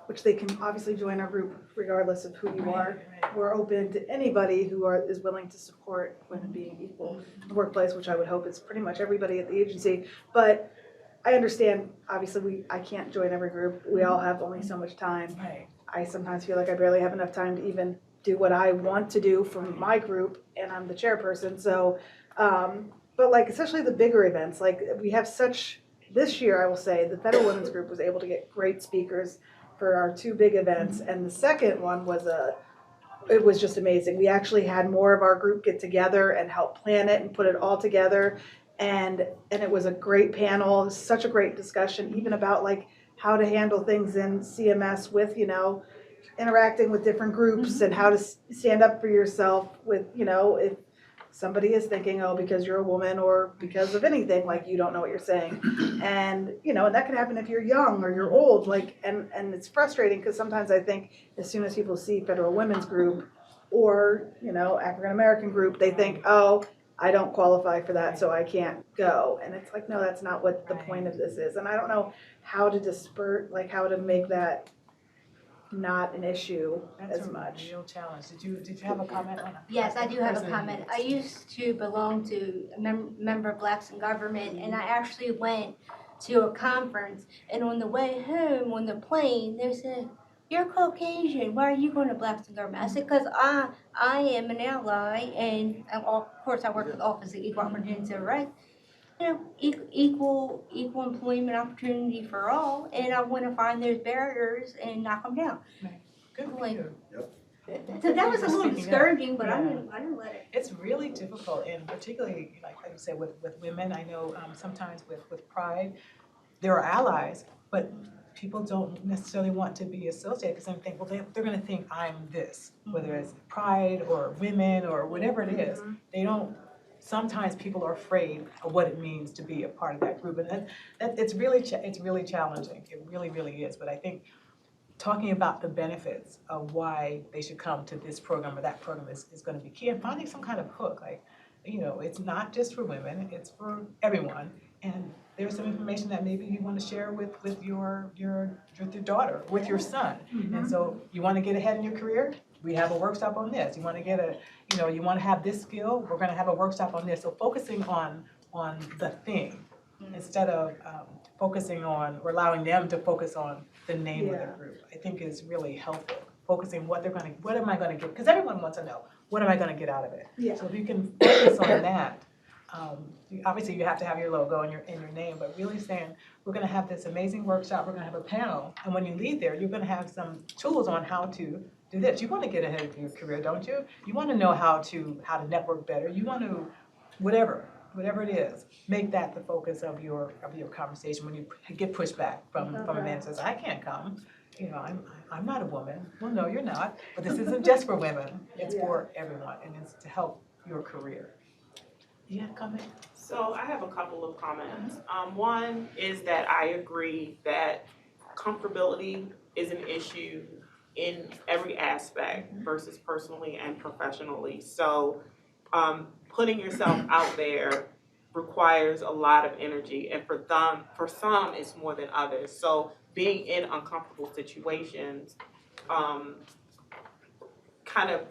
which they can obviously join our group regardless of who you are. We're open to anybody who is willing to support women being equal in the workplace, which I would hope is pretty much everybody at the agency. But I understand, obviously, I can't join every group. We all have only so much time. Right. I sometimes feel like I barely have enough time to even do what I want to do from my group, and I'm the chairperson. So, but like, especially the bigger events, like we have this year, I will say, the Federal Women's Group was able to get great speakers for our two big events. And the second one it was just amazing. We actually had more of our group get together and help plan it and put it all together. And it was a great panel, such a great discussion, even about like how to handle things in CMS with, you know, interacting with different groups and how to stand up for yourself with, you know, if somebody is thinking, oh, because you're a woman or because of anything, like you don't know what you're saying. And, you know, and that can happen if you're young or you're old, like, and it's frustrating because sometimes I think as soon as people see Federal Women's Group or, you know, African American group, they think, oh, I don't qualify for that, so I can't go. And it's like, no, that's not what the point of this is. And I don't know how to how to make that not an issue as much. That's a real challenge. Did you have a comment on that? Yes, I do have a comment. I used to belong to a member of Blacks in Government, and I actually went to a conference, and on the way home on the plane, they said, "You're Caucasian. Why are you going to Blacks in Government?" I said, "Because I am an ally, and of course I work with the Office of Equal Opportunity and Civil Rights. You know, equal employment opportunity for all, and I want to find those barriers and knock them down." Right. Good for you. So that was a little discouraging, but I didn't let it. It's really difficult, and particularly, like you said, with women. I know sometimes with Pride, there are allies, but people don't necessarily want to be associated because they think, well, they're going to think I'm this, whether it's Pride or women or whatever it is. They don't. Sometimes people are afraid of what it means to be a part of that group, and it's really challenging. It really, really is. But I think talking about the benefits of why they should come to this program or that program is going to be key, and finding some kind of hook. Like, you know, it's not just for women; it's for everyone. And there's some information that maybe you want to share with your daughter, with your son. And so you want to get ahead in your career, we have a workshop on this. You wanna get you wanna have this skill, we're gonna have a workshop on this. So focusing on the thing instead of focusing on, or allowing them to focus on the name of the Yeah. group, I think is really helpful. Focusing what am I gonna get, because everyone wants to know, what am I gonna get out of it? Yeah. So if you can focus on that, obviously you have to have your logo and your name, but really saying, we're gonna have this amazing workshop, we're gonna have a panel, and when you leave there, you're gonna have some tools on how to do this. You wanna get ahead of your career, don't you? You wanna know how to network better, you want to, whatever it is, make that the focus of your conversation when you get pushback from a man who says, I can't come, I'm not a woman. Well, no, you're not, but this isn't just for women, it's for everyone, and it's to help your career. You have a comment? So I have a couple of comments. One is that I agree that comfortability is an issue in every aspect versus personally and professionally. So putting yourself out there requires a lot of energy, and for some it's more than others. So being in uncomfortable situations, kind of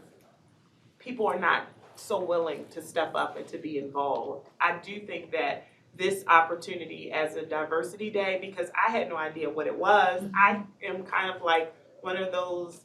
people are not so willing to step up and to be involved. I do think that this opportunity as a diversity day, because I had no idea what it was, I am kind of like one of those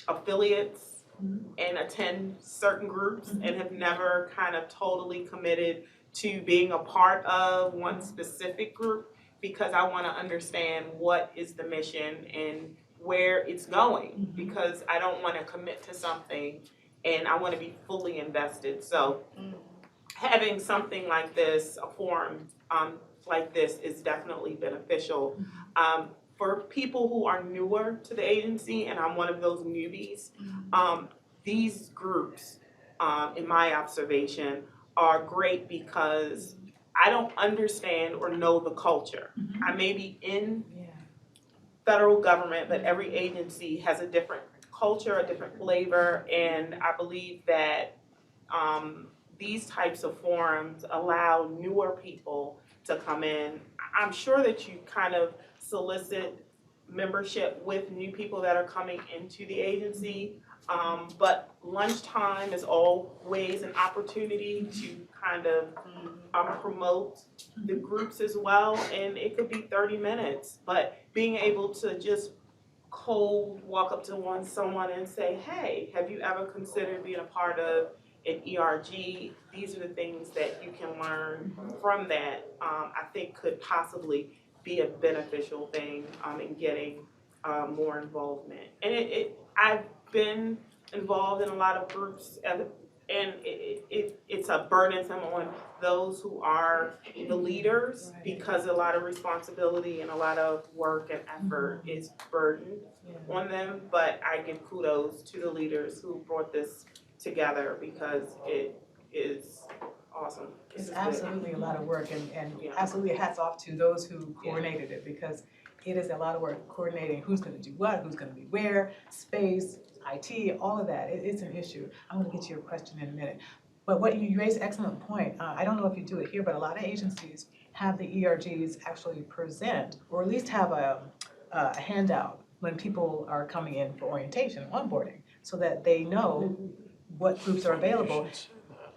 affiliates and attend certain groups and have never kind of totally committed to being a part of one specific group, because I want to understand what is the mission and where it's going, because I don't want to commit to something and I want to be fully invested. So having something like this, a forum like this, is definitely beneficial. For people who are newer to the agency, and I'm one of those newbies, these groups, in my observation, are great because I don't understand or know the culture. I may be in federal government, but every agency has a different culture, a different flavor, and I believe that these types of forums allow newer people to come in. I'm sure that you kind of solicit membership with new people that are coming into the agency, but lunchtime is always an opportunity to kind of promote the groups as well, and it could be 30 minutes, but being able to just cold walk up to someone and say, hey, have you ever considered being a part of an ERG? These are the things that you can learn from that, I think could possibly be a beneficial thing in getting more involvement. And I've been involved in a lot of groups, and it's a burdensome on those who are the leaders, because a lot of responsibility and a lot of work and effort is burdened on them. But I give kudos to the leaders who brought this together, because it is awesome. It's absolutely a lot of work, and absolutely hats off to those who coordinated it, because it is a lot of work coordinating who's gonna do what, who's gonna be where, space, IT, all of that. It's an issue. I'm gonna get to your question in a minute. But what you raised an excellent point. I don't know if you do it here, but a lot of agencies have the ERGs actually present, or at least have a handout when people are coming in for orientation, onboarding, so that they know what groups are available.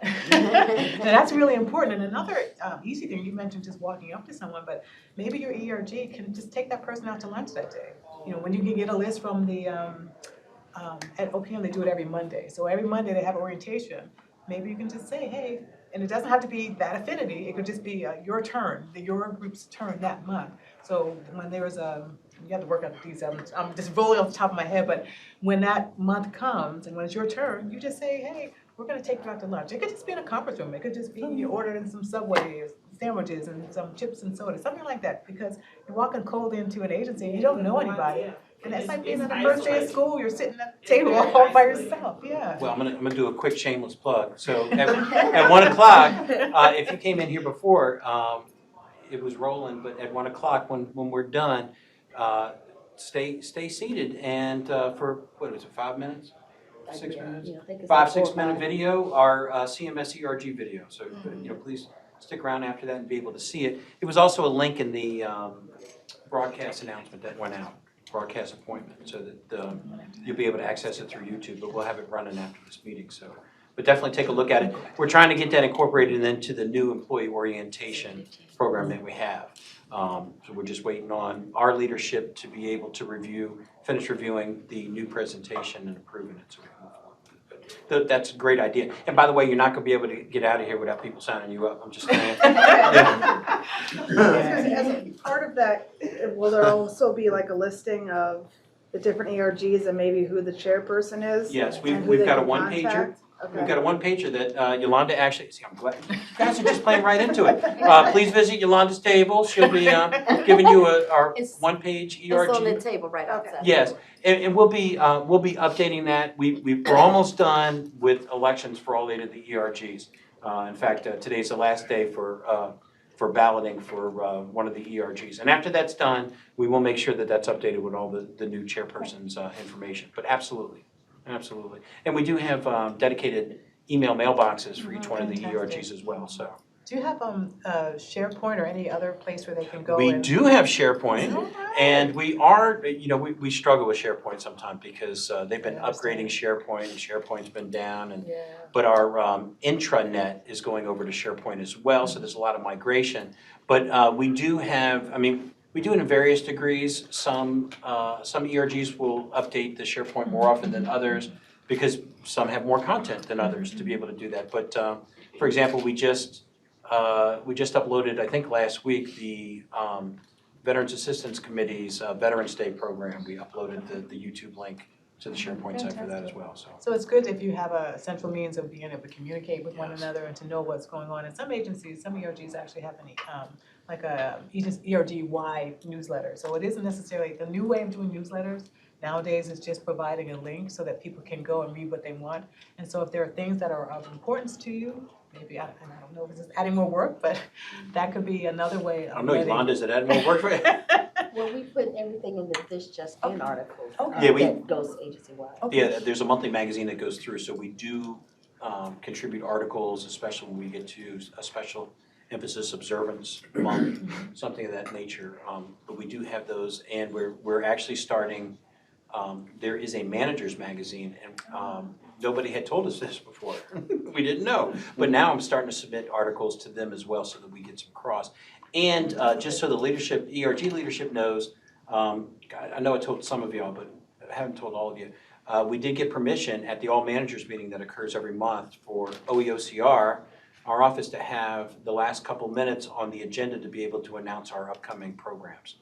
And that's really important. And another easy thing, you mentioned just walking up to someone, but maybe your ERG can just take that person out to lunch that day. When you can get a list from the, at OPM, they do it every Monday. So every Monday they have orientation. Maybe you can just say, hey, and it doesn't have to be that affinity. It could just be your turn, your group's turn that month. So when there is you have to work out the details. I'm just rolling off the top of my head, but when that month comes and when it's your turn, you just say, hey, we're gonna take you out to lunch. It could just be in a conference room. It could just be you ordering some Subway sandwiches and some chips and soda, something like that, because you're walking cold into an agency and you don't know anybody. And that's like being on the first day of school, you're sitting at the table all by yourself, Well, I'm gonna do a quick shameless plug. So at 1 o'clock, if you came in here before, it was rolling, but at 1 o'clock, when we're done, stay seated, and for, what was it, 5 minutes? 6 minutes? 5-6 minute video, our CMS ERG video. So please stick around after that and be able to see it. It was also a link in the broadcast announcement that went out broadcast appointment, so that you'll be able to access it through YouTube, but we'll have it running after this meeting, so. But definitely take a look at it. We're trying to get that incorporated into the new employee orientation program that we have. So we're just waiting on our leadership to be able to finish reviewing the new presentation and approving it, so we can move forward. But that's a great idea. And by the way, you're not gonna be able to get out of here without people signing you up, I'm just saying. Yeah. As a part of that, will there also be like a listing of the different ERGs and maybe who the chairperson is? Yes, and who we've they got a can one-pager. contact? We've Okay. got a one-pager that Yolanda actually, see, I'm glad, you guys are just playing right into it. Please visit Yolanda's table, she'll be giving you our one-page ERG. It's on the table right outside. Yes, and we'll be updating that. We're almost done with elections for all 8 of the ERGs. In fact, today's the last day for balloting for one of the ERGs. And after that's done, we will make sure that that's updated with all the new chairperson's information. But absolutely. Absolutely. And we do have dedicated email mailboxes for each one of the ERGs as well, so. Do you have SharePoint or any other place where they can go? We and... do have SharePoint, and we are, we struggle with SharePoint sometimes because they've been upgrading SharePoint, and SharePoint's been down, and but our intranet is going over to SharePoint as well, so there's a lot of migration. But we do have, we do it in various degrees. Some ERGs will update the SharePoint more often than others because some have more content than others to be able to do that. But for example, we just uploaded, I think last week, the Veterans Assistance Committee's Veterans Day program. We uploaded the YouTube link to the SharePoint site for that as well. So it's good if you have a central means of being able to communicate with one another and to know what's going on. And some agencies, some ERGs actually have like a ERG-wide newsletter. So it isn't necessarily, the new way of doing newsletters nowadays is just providing a link so that people can go and read what they want. And so if there are things that are of importance to you, maybe, and I don't know if this is adding more work, but that could be another way of I don't know, Yolanda, is it adding more work for you? Well, we put everything in the This Just In article. Yeah, that goes agency-wide. Yeah, there's a monthly magazine that goes through, so we do contribute articles, especially when we get to a special emphasis observance month, something of that nature. But we do have those, and we're actually starting, there is a manager's magazine, and nobody had told us this before. We didn't know. But now I'm starting to submit articles to them as well so that we get some cross. And just so the leadership, ERG leadership knows, I know I told some of y'all, but I haven't told all of you. We did get permission at the all managers meeting that occurs every month for OEOCR, our office, to have the last couple minutes on the agenda to be able to announce our upcoming programs.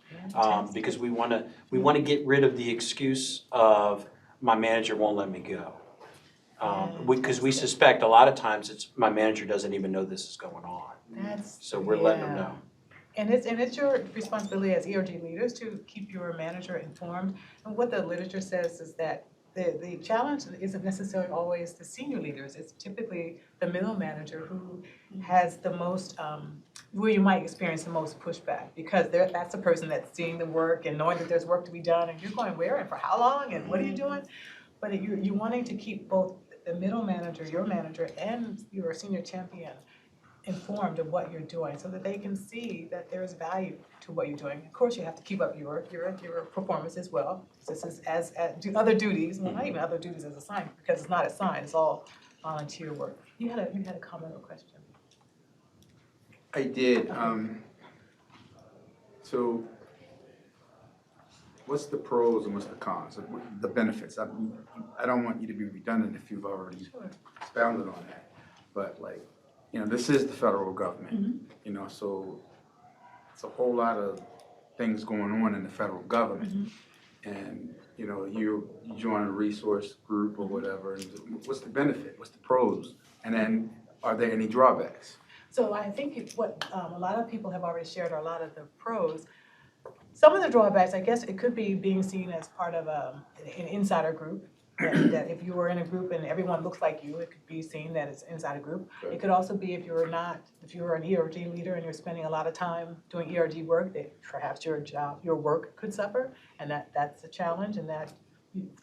Because we want to get rid of the excuse of my manager won't let me go. Because we suspect a lot of times it's my manager doesn't even know this is going on. So we're letting them know. And it's your responsibility as ERG leaders to keep your manager informed. And what the literature says is that the challenge isn't necessarily always the senior leaders. It's typically the middle manager who has the most, where you might experience the most pushback, because that's the person that's seeing the work and knowing that there's work to be done, and you're going where and for how long and what are you doing? But you're wanting to keep both the middle manager, your manager, and your senior champion informed of what you're doing so that they can see that there's value to what you're doing. Of course, you have to keep up your performance as well. This is as do other duties, well, not even other duties as assigned, because it's not assigned, it's all volunteer work. You had a comment or question? I did. So what's the pros and what's the cons, the benefits? I don't want you to be redundant if you've already expounded on that, but this is the federal government, so it's a whole lot of things going on in the federal government. And, you join a resource group or whatever, and what's the benefit? What's the pros? And then are there any drawbacks? So I think what a lot of people have already shared are a lot of the pros. Some of the drawbacks, I guess it could be being seen as part of an insider group. That if you were in a group and everyone looks like you, it could be seen that it's inside a group. It could also be if you're an ERG leader and you're spending a lot of time doing ERG work, that perhaps your work could suffer, and that's a challenge, and that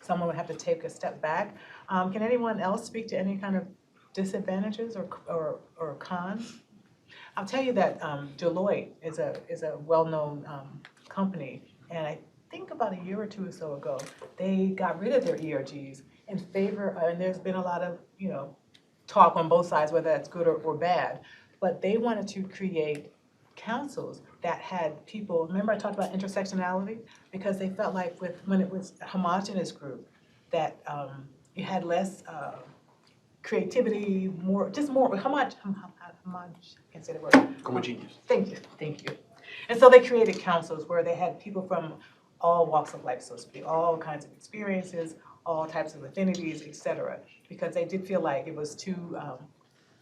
someone would have to take a step back. Can anyone else speak to any kind of disadvantages or cons? I'll tell you that Deloitte is a well-known company, and think about a year or two or so ago, they got rid of their ERGs in favor, and there's been a lot of, talk on both sides, whether that's good or bad, but they wanted to create councils that had people, remember I talked about intersectionality? Because they felt like when it was a homogenous group, that you had less creativity, can't say the word. Homogeneous. Thank you. And so they created councils where they had people from all walks of life, so to speak, all kinds of experiences, all types of affinities, et cetera, because they did feel like it was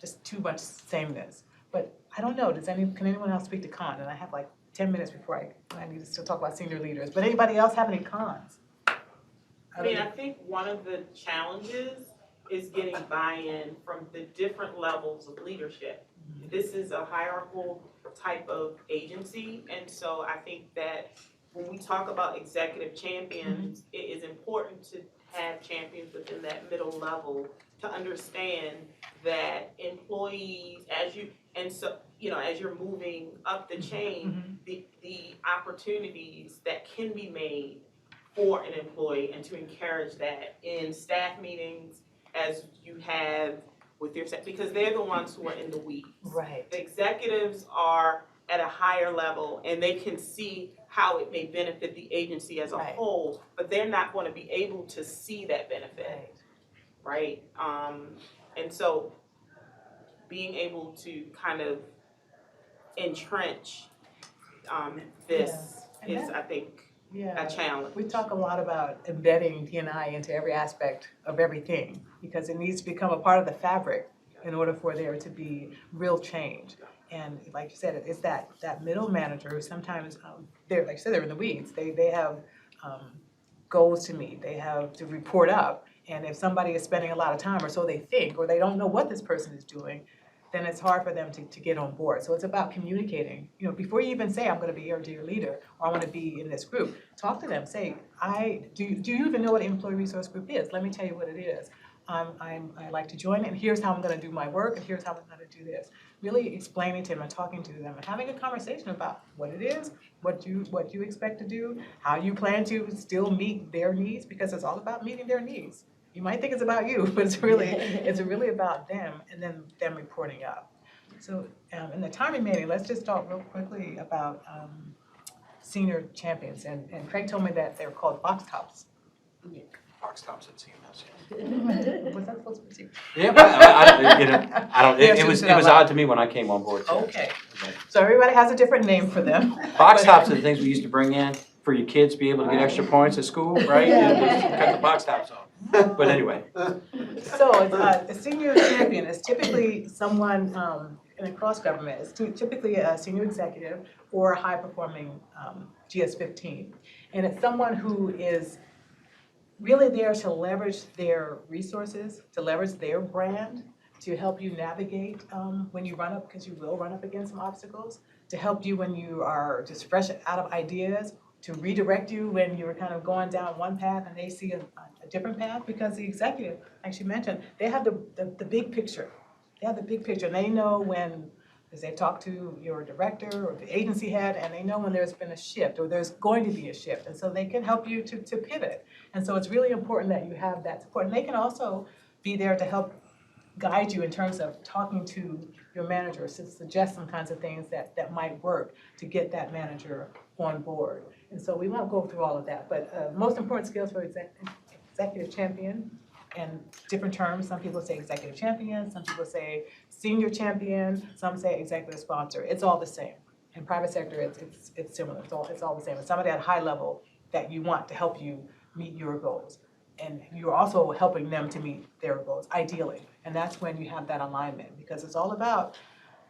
just too much sameness. But I don't know, can anyone else speak to con? And I have like 10 minutes before I need to still talk about senior leaders, but anybody else have any cons? I think one of the challenges is getting buy-in from the different levels of leadership. This is a hierarchical type of agency, and so I think that when we talk about executive champions, it is important to have champions within that middle level to understand that employees, as you're moving up the chain, the opportunities that can be made for an employee, and to encourage that in staff meetings, as you have with your staff, because they're the ones who are in the weeds. Right. The executives are at a higher level, and they can see how it may benefit the agency as a whole, but they're not going to be able to see that benefit, right? And so being able to kind of entrench this is, I think, a challenge. We talk a lot about embedding D&I into every aspect of everything because it needs to become a part of the fabric in order for there to be real change. And like you said, it's that middle manager who sometimes, they're in the weeds. They have goals to meet. They have to report up. And if somebody is spending a lot of time, or so they think, or they don't know what this person is doing, then it's hard for them to get on board. So it's about communicating. Before you even say, I'm going to be ERG leader, or I want to be in this group, talk to them. Say, do you even know what an employee resource group is? Let me tell you what it is. I like to join, and here's how I'm going to do my work, and here's how I'm going to do this. Really explaining to them and talking to them and having a conversation about what it is, what you expect to do, how you plan to still meet their needs, because it's all about meeting their needs. You might think it's about you, but it's really about them, and then them reporting up. So in the time remaining, let's just talk real quickly about senior champions. And Craig told me that they're called box tops. Box tops at CMS. Was that supposed to be secret? Yeah, but I don't. It was odd to me when I came on board too. Okay. So everybody has a different name for them. Box tops are the things we used to bring in for your kids to be able to get extra points at school, right? Cut the box tops off. But anyway. So a senior champion is typically someone in a cross government. It's typically a senior executive or a high performing GS-15. And it's someone who is really there to leverage their resources, to leverage their brand, to help you navigate when you run up, because you will run up against some obstacles, to help you when you are just fresh out of ideas, to redirect you when you're kind of going down one path and they see a different path, because the executive, like she mentioned, they have the big picture. They have the big picture, and they know when, as they talk to your director or the agency head, and they know when there's been a shift or there's going to be a shift, and so they can help you to pivot. And so it's really important that you have that support, and they can also be there to help guide you in terms of talking to your manager, to suggest some kinds of things that might work to get that manager on board. And so we won't go through all of that, but most important skills for executive champion, and different terms. Some people say executive champion, some people say senior champion, some say executive sponsor. It's all the same. In private sector, it's similar. It's all the same. It's somebody at a high level that you want to help you meet your goals. And you're also helping them to meet their goals, ideally. And that's when you have that alignment, because it's all about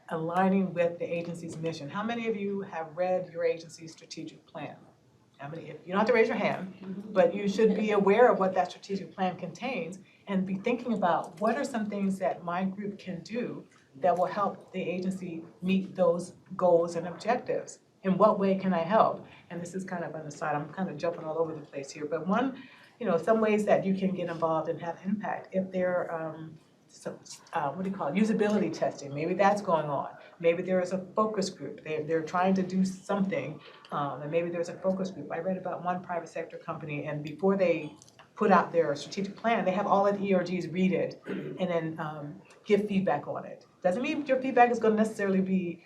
aligning with the agency's mission. How many of you have read your agency's strategic plan? How many? You don't have to raise your hand, but you should be aware of what that strategic plan contains and be thinking about what are some things that my group can do that will help the agency meet those goals and objectives. In what way can I help? And this is kind of on the side, I'm kind of jumping all over the place here, but some ways that you can get involved and have impact. If there some, what do you call it, usability testing, maybe that's going on. Maybe there is a focus group, they're trying to do something, and maybe there's a focus group. I read about one private sector company, and before they put out their strategic plan, they have all of the ERGs read it and then give feedback on it. Doesn't mean your feedback is gonna necessarily be,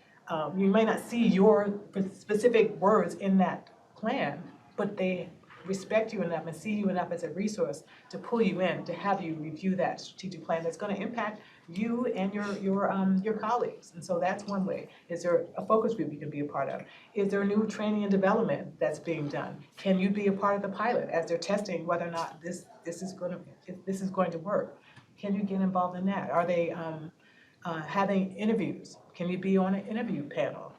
you may not see your specific words in that plan, but they respect you enough and see you enough as a resource to pull you in, to have you review that strategic plan that's gonna impact you and your colleagues. And so that's one way. Is there a focus group you can be a part of? Is there new training and development that's being done? Can you be a part of the pilot as they're testing whether or not this is going to work? Can you get involved in that? Are they having interviews? Can you be on an interview panel?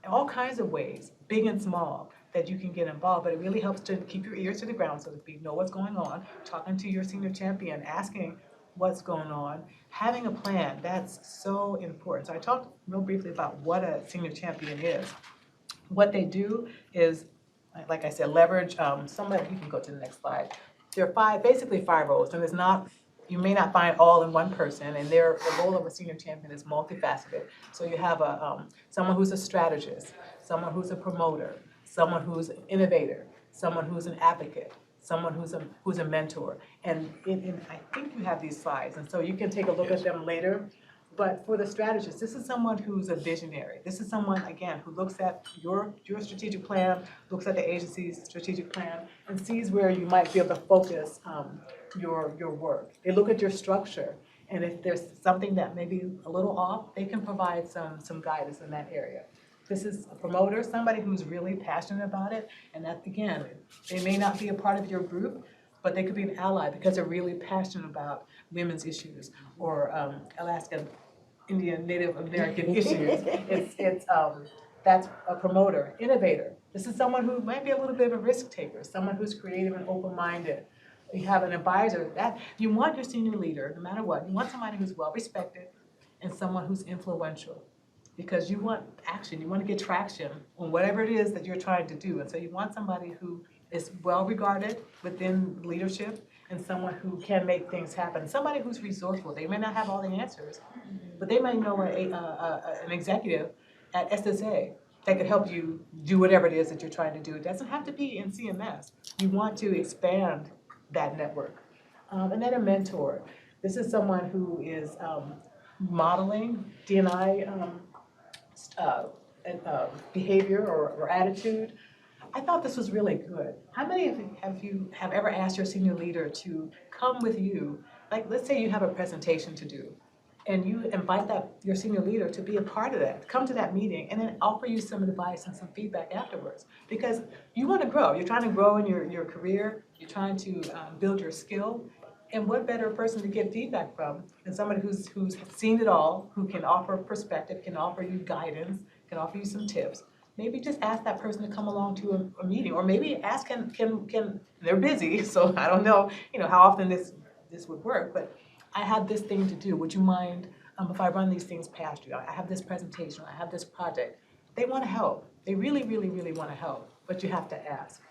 All kinds of ways, big and small, that you can get involved, but it really helps to keep your ears to the ground, so to speak, know what's going on, talking to your senior champion, asking what's going on, having a plan, that's so important. So I talked real briefly about what a senior champion is. What they do is, like I said, leverage, somebody, you can go to the next slide. There are basically five roles, and it's not, you may not find all in one person, and the role of a senior champion is multifaceted. So you have someone who's a strategist, someone who's a promoter, someone who's an innovator, someone who's an advocate, someone who's a mentor. And I think you have these slides, and so you can take a look at them later. But for the strategist, this is someone who's a visionary. This is someone, again, who looks at your strategic plan, looks at the agency's strategic plan, and sees where you might be able to focus your work. They look at your structure, and if there's something that may be a little off, they can provide some guidance in that area. This is a promoter, somebody who's really passionate about it, and that, again, they may not be a part of your group, but they could be an ally because they're really passionate about women's issues or Alaskan Indian Native American issues. That's a promoter, innovator. This is someone who might be a little bit of a risk taker, someone who's creative and open-minded. You have an advisor. That you want your senior leader, no matter what, you want somebody who's well-respected and someone who's influential. Because you want action, you want to get traction on whatever it is that you're trying to do. And so you want somebody who is well-regarded within leadership and someone who can make things happen. Somebody who's resourceful. They may not have all the answers, but they might know an executive at SSA that could help you do whatever it is that you're trying to do. It doesn't have to be in CMS. You want to expand that network. And then a mentor. This is someone who is modeling D&I behavior or attitude. I thought this was really good. How many of you have ever asked your senior leader to come with you? Like, let's say you have a presentation to do, and you invite your senior leader to be a part of that, come to that meeting, and then offer you some advice and some feedback afterwards. Because you want to grow. You're trying to grow in your career. You're trying to build your skill. And what better person to get feedback from than somebody who's seen it all, who can offer perspective, can offer you guidance, can offer you some tips. Maybe just ask that person to come along to a meeting, or maybe ask can they're busy, so I don't know, how often this would work, but I have this thing to do. Would you mind if I run these things past you? I have this presentation, I have this project. They want to help. They really, really, really want to help, but you have to ask.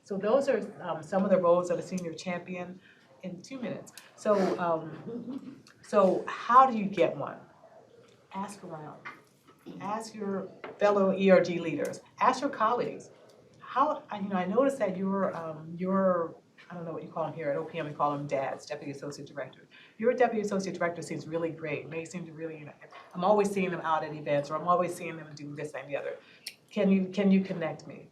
So those are some of the roles of a senior champion in 2 minutes. So, so how do you get one? Ask around. Ask your fellow ERG leaders. Ask your colleagues. I noticed that your I don't know what you call them here at OPM. We call them DADs, Deputy Associate Director. Your Deputy Associate Director seems really great. They seem to really. I'm always seeing them out at events, or I'm always seeing them do this and the other. Can you connect me?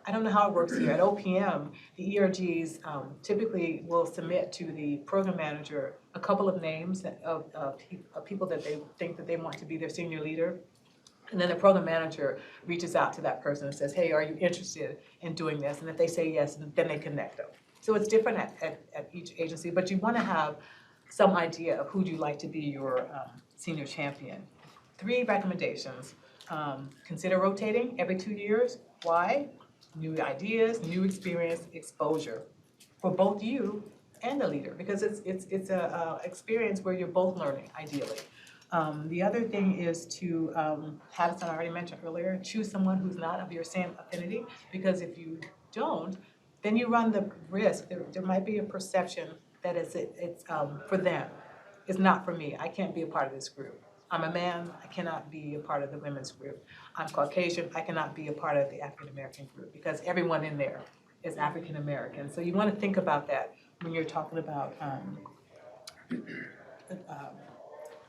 I don't know how it works here. At OPM, the ERGs typically will submit to the program manager a couple of names of people that they think that they want to be their senior leader. And then the program manager reaches out to that person and says, hey, are you interested in doing this? And if they say yes, then they connect them. So it's different at each agency, but you want to have some idea of who you'd like to be your senior champion. 3 recommendations. Consider rotating every 2 years. Why? New ideas, new experience, exposure for both you and the leader, because it's a experience where you're both learning, ideally. The other thing is to have, as I already mentioned earlier, choose someone who's not of your same affinity, because if you don't, then you run the risk. There might be a perception that it's for them. is not for me. I can't be a part of this group. I'm a man, I cannot be a part of the women's group. I'm Caucasian, I cannot be a part of the African American group because everyone in there is African American. So you want to think about that when you're talking about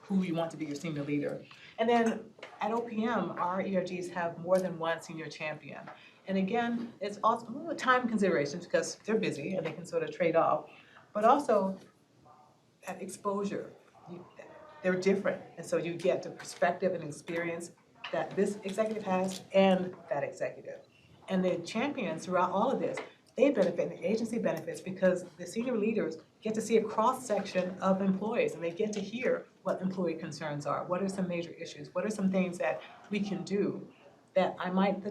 who you want to be your senior leader. And then at OPM, our ERGs have more than one senior champion. And again, it's also time considerations because they're busy and they can sort of trade off, but also that exposure. They're different, and so you get the perspective and experience that this executive has and that executive. And the champions throughout all of this, they benefit, and the agency benefits because the senior leaders get to see a cross-section of employees, and they get to hear what employee concerns are, what are some major issues, what are some things that we can do that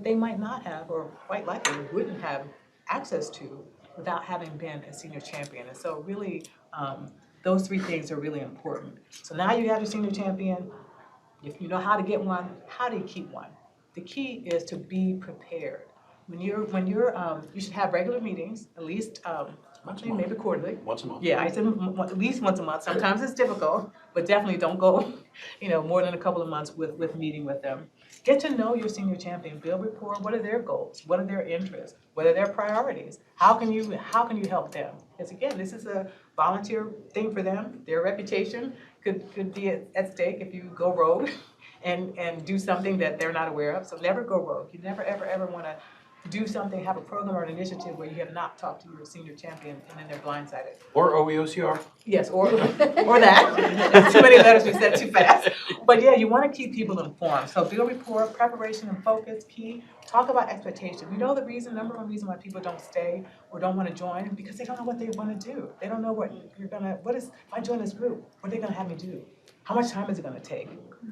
they might not have, or quite likely wouldn't have access to without having been a senior champion. And so really, those three things are really important. So now you have your senior champion. If you know how to get one, how do you keep one? The key is to be prepared. You should have regular meetings, at least monthly, maybe quarterly. Once a month. Yeah, I said at least once a month. Sometimes it's difficult, but definitely don't go, more than a couple of months with meeting with them. Get to know your senior champion, build rapport. What are their goals? What are their interests? What are their priorities? How can you help them? Because again, this is a volunteer thing for them. Their reputation could be at stake if you go rogue and do something that they're not aware of. So never go rogue. You never, ever want to do something, have a program or an initiative where you have not talked to your senior champion and then they're blindsided. Or OEOCR. Yes, or that. Too many letters we said too fast. But yeah, you want to keep people informed. So build rapport, preparation and focus, key. Talk about expectations. You know the number one reason why people don't stay or don't want to join, because they don't know what they want to do. They don't know if I join this group, what are they going to have me do? How much time is it going to take?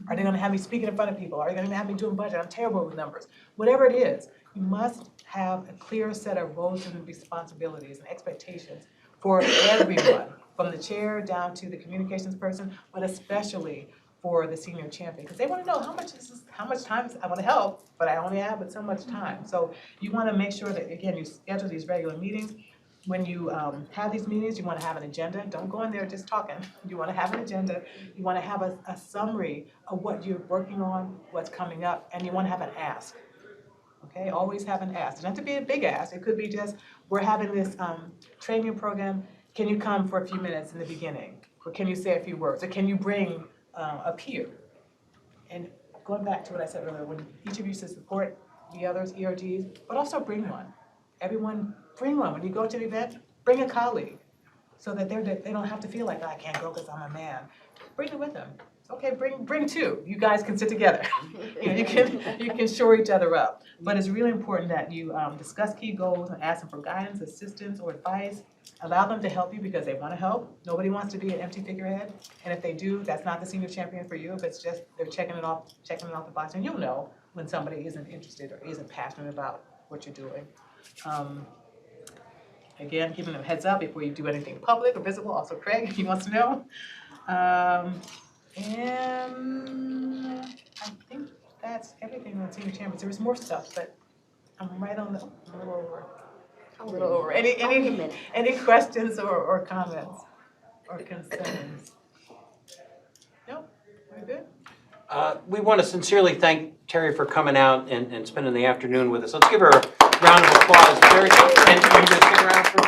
Are they going to have me speaking in front of people? Are they going to have me doing budget? I'm terrible with numbers. Whatever it is, you must have a clear set of roles and responsibilities and expectations for everyone, from the chair down to the communications person, but especially for the senior champion, because they want to know how much time I want to help, but I only have so much time. So you want to make sure that, again, you schedule these regular meetings. When you have these meetings, you want to have an agenda. Don't go in there just talking. You want to have an agenda. You want to have a summary of what you're working on, what's coming up, and you want to have an ask. Okay, always have an ask. It doesn't have to be a big ask. It could be just, we're having this training program. Can you come for a few minutes in the beginning? Or can you say a few words? Or can you bring a peer? And going back to what I said earlier, when each of you should support the others, ERGs, but also bring one. Everyone, bring one. When you go to the event, bring a colleague so that they don't have to feel like, I can't go because I'm a man. Bring it with them. Okay, bring two. You guys can sit together. You can shore each other up. But it's really important that you discuss key goals and ask them for guidance, assistance, or advice. Allow them to help you because they want to help. Nobody wants to be an empty figurehead. And if they do, that's not the senior champion for you. If it's just they're checking it off the box, and you'll know when somebody isn't interested or isn't passionate about what you're doing. Again, giving them a heads up before you do anything public or visible. Also, Craig, if he wants to know. And I think that's everything on senior champions. There was more stuff, but I'm right on the a little over. Any questions or comments or concerns? Nope, we're good. We want to sincerely thank Terry for coming out and spending the afternoon with us. Let's give her a round of applause. Terry, and are you going to stick around for?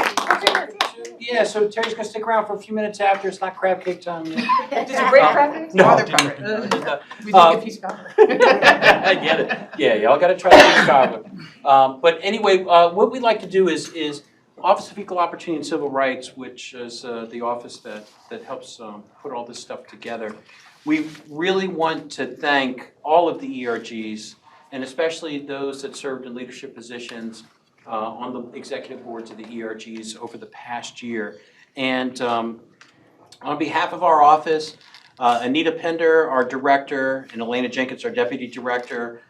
Yeah, so Terry's going to stick around for a few minutes after. It's not crab cake time yet. Did you bring crab cakes? No. We did get peach cobbler. I get it. Yeah, y'all got to try the peach cobbler. But anyway, what we'd like to do is Office of Equal Opportunity and Civil Rights, which is the office that helps put all this stuff together. We really want to thank all of the ERGs, and especially those that served in leadership positions on the executive boards of the ERGs over the past year. And on behalf of our office, Anita Pender, our director, and Elena Jenkins, our deputy director,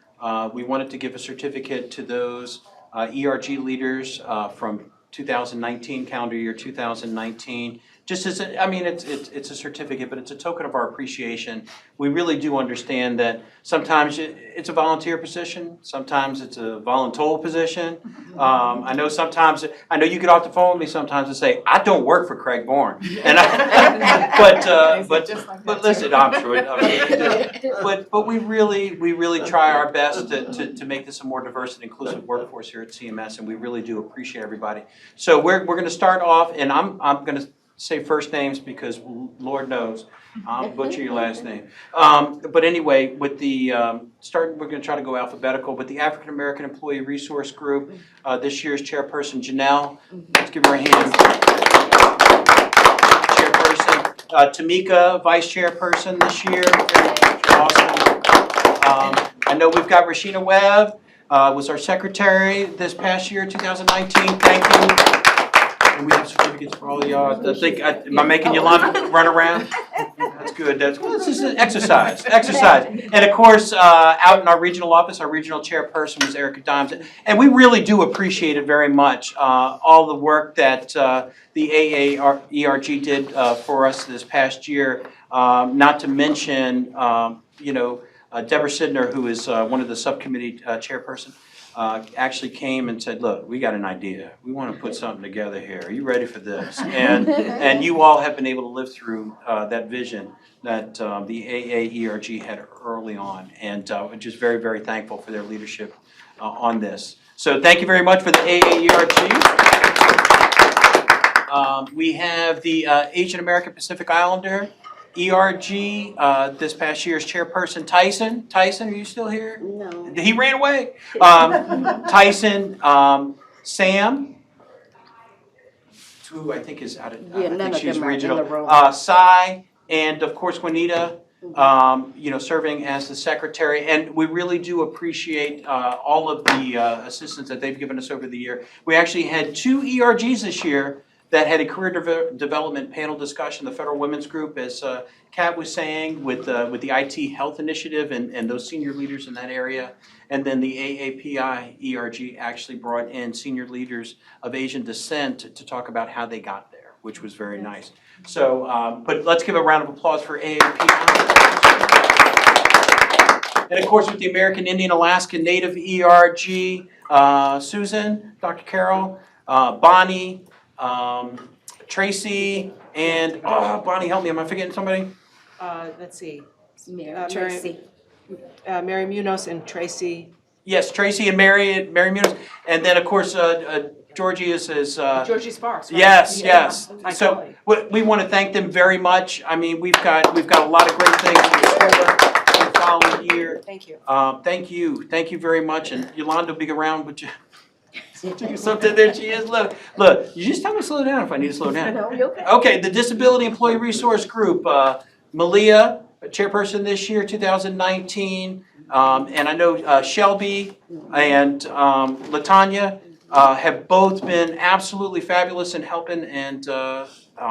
we wanted to give a certificate to those ERG leaders from 2019, calendar year 2019, just as, I mean, it's a certificate, but it's a token of our appreciation. We really do understand that sometimes it's a volunteer position, sometimes it's a voluntold position. I know you get off the phone with me sometimes and say, I don't work for Craig Bourne. And but listen, I'm sure you do. But we really try our best to make this a more diverse and inclusive workforce here at CMS, and we really do appreciate everybody. So we're going to start off, and I'm going to say first names because Lord knows I'll butcher your last name. But anyway, with the we're going to try to go alphabetical. But the African American Employee Resource Group, this year's chairperson Janelle. Let's give her a hand. Chairperson Tamika, vice chairperson this year. Awesome. I know we've got Rashina Webb. Was our secretary this past year, 2019. Thank you. And we have certificates for all of y'all. Am I making Yolanda run around? That's good. This is an exercise. And of course, out in our regional office, our regional chairperson was Erica Dimes. And we really do appreciate it very much, all the work that the ERG did for us this past year. Not to mention, Deborah Sidner, who is one of the subcommittee chairperson. Actually came and said, look, we got an idea. We want to put something together here. Are you ready for this? And you all have been able to live through that vision that the AAERG had early on. And we're just very, very thankful for their leadership on this. So thank you very much for the AAERG. We have the Asian American Pacific Islander ERG, this past year's chairperson, Tyson. Tyson, are you still here? No. He ran away. Tyson, Sam, who I think is out of, I think she's regional. Sai, and of course Juanita, serving as the secretary. And we really do appreciate all of the assistance that they've given us over the year. We actually had 2 ERGs this year that had a career development panel discussion, the Federal Women's Group, as Kat was saying, with the IT Health Initiative and those senior leaders in that area. And then the AAPI ERG actually brought in senior leaders of Asian descent to talk about how they got there, which was very nice. So, but let's give a round of applause for AAPI. And of course, with the American Indian Alaska Native ERG, Susan, Dr. Carol, Bonnie, Tracy, and Bonnie, help me. Am I forgetting somebody? Let's see. Tracy. Mary Munoz and Tracy. Yes, Tracy and Mary Munoz, and then of course Georgie is Georgie Sparks. Right? Yes. So we want to thank them very much. I mean, we've got a lot of great things in store for the following year. Thank you. Thank you very much. And Yolanda will be around with you. Something there she is. Look, you just tell me to slow down if I need to slow down. No, you're okay. Okay, the Disability Employee Resource Group, Malia, chairperson this year, 2019. And I know Shelby and LaTanya have both been absolutely fabulous in helping, and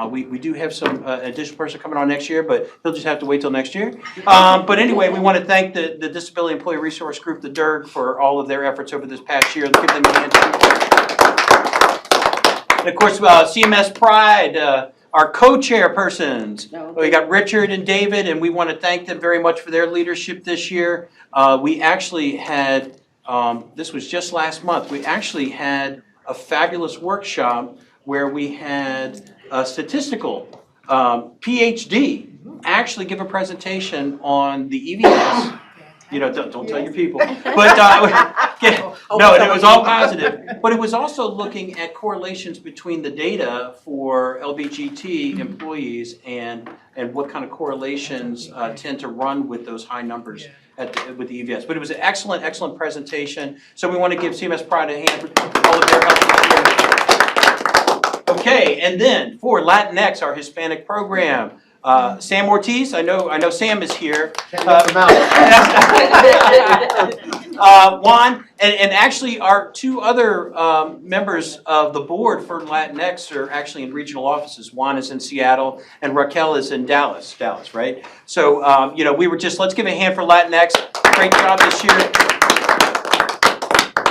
we do have some additional person coming on next year, but he'll just have to wait till next year. But anyway, we want to thank the Disability Employee Resource Group, the DIRG, for all of their efforts over this past year. Let's give them a hand. And of course, CMS Pride, our co-chairpersons. We got Richard and David, and we want to thank them very much for their leadership this year. We actually had, this was just last month, we actually had a fabulous workshop where we had a statistical PhD actually give a presentation on the EVS. Don't tell your people. But no, it was all positive. But it was also looking at correlations between the data for LBGT employees and what kind of correlations tend to run with those high numbers with the EVS. But it was an excellent presentation. So we want to give CMS Pride a hand for all of their help this year. Okay, and then for Latinx, our Hispanic program, Sam Ortiz, I know Sam is here. Juan, and actually our 2 other members of the board for Latinx are actually in regional offices. Juan is in Seattle and Raquel is in Dallas, right? So, we were just, let's give a hand for Latinx. Great job this year.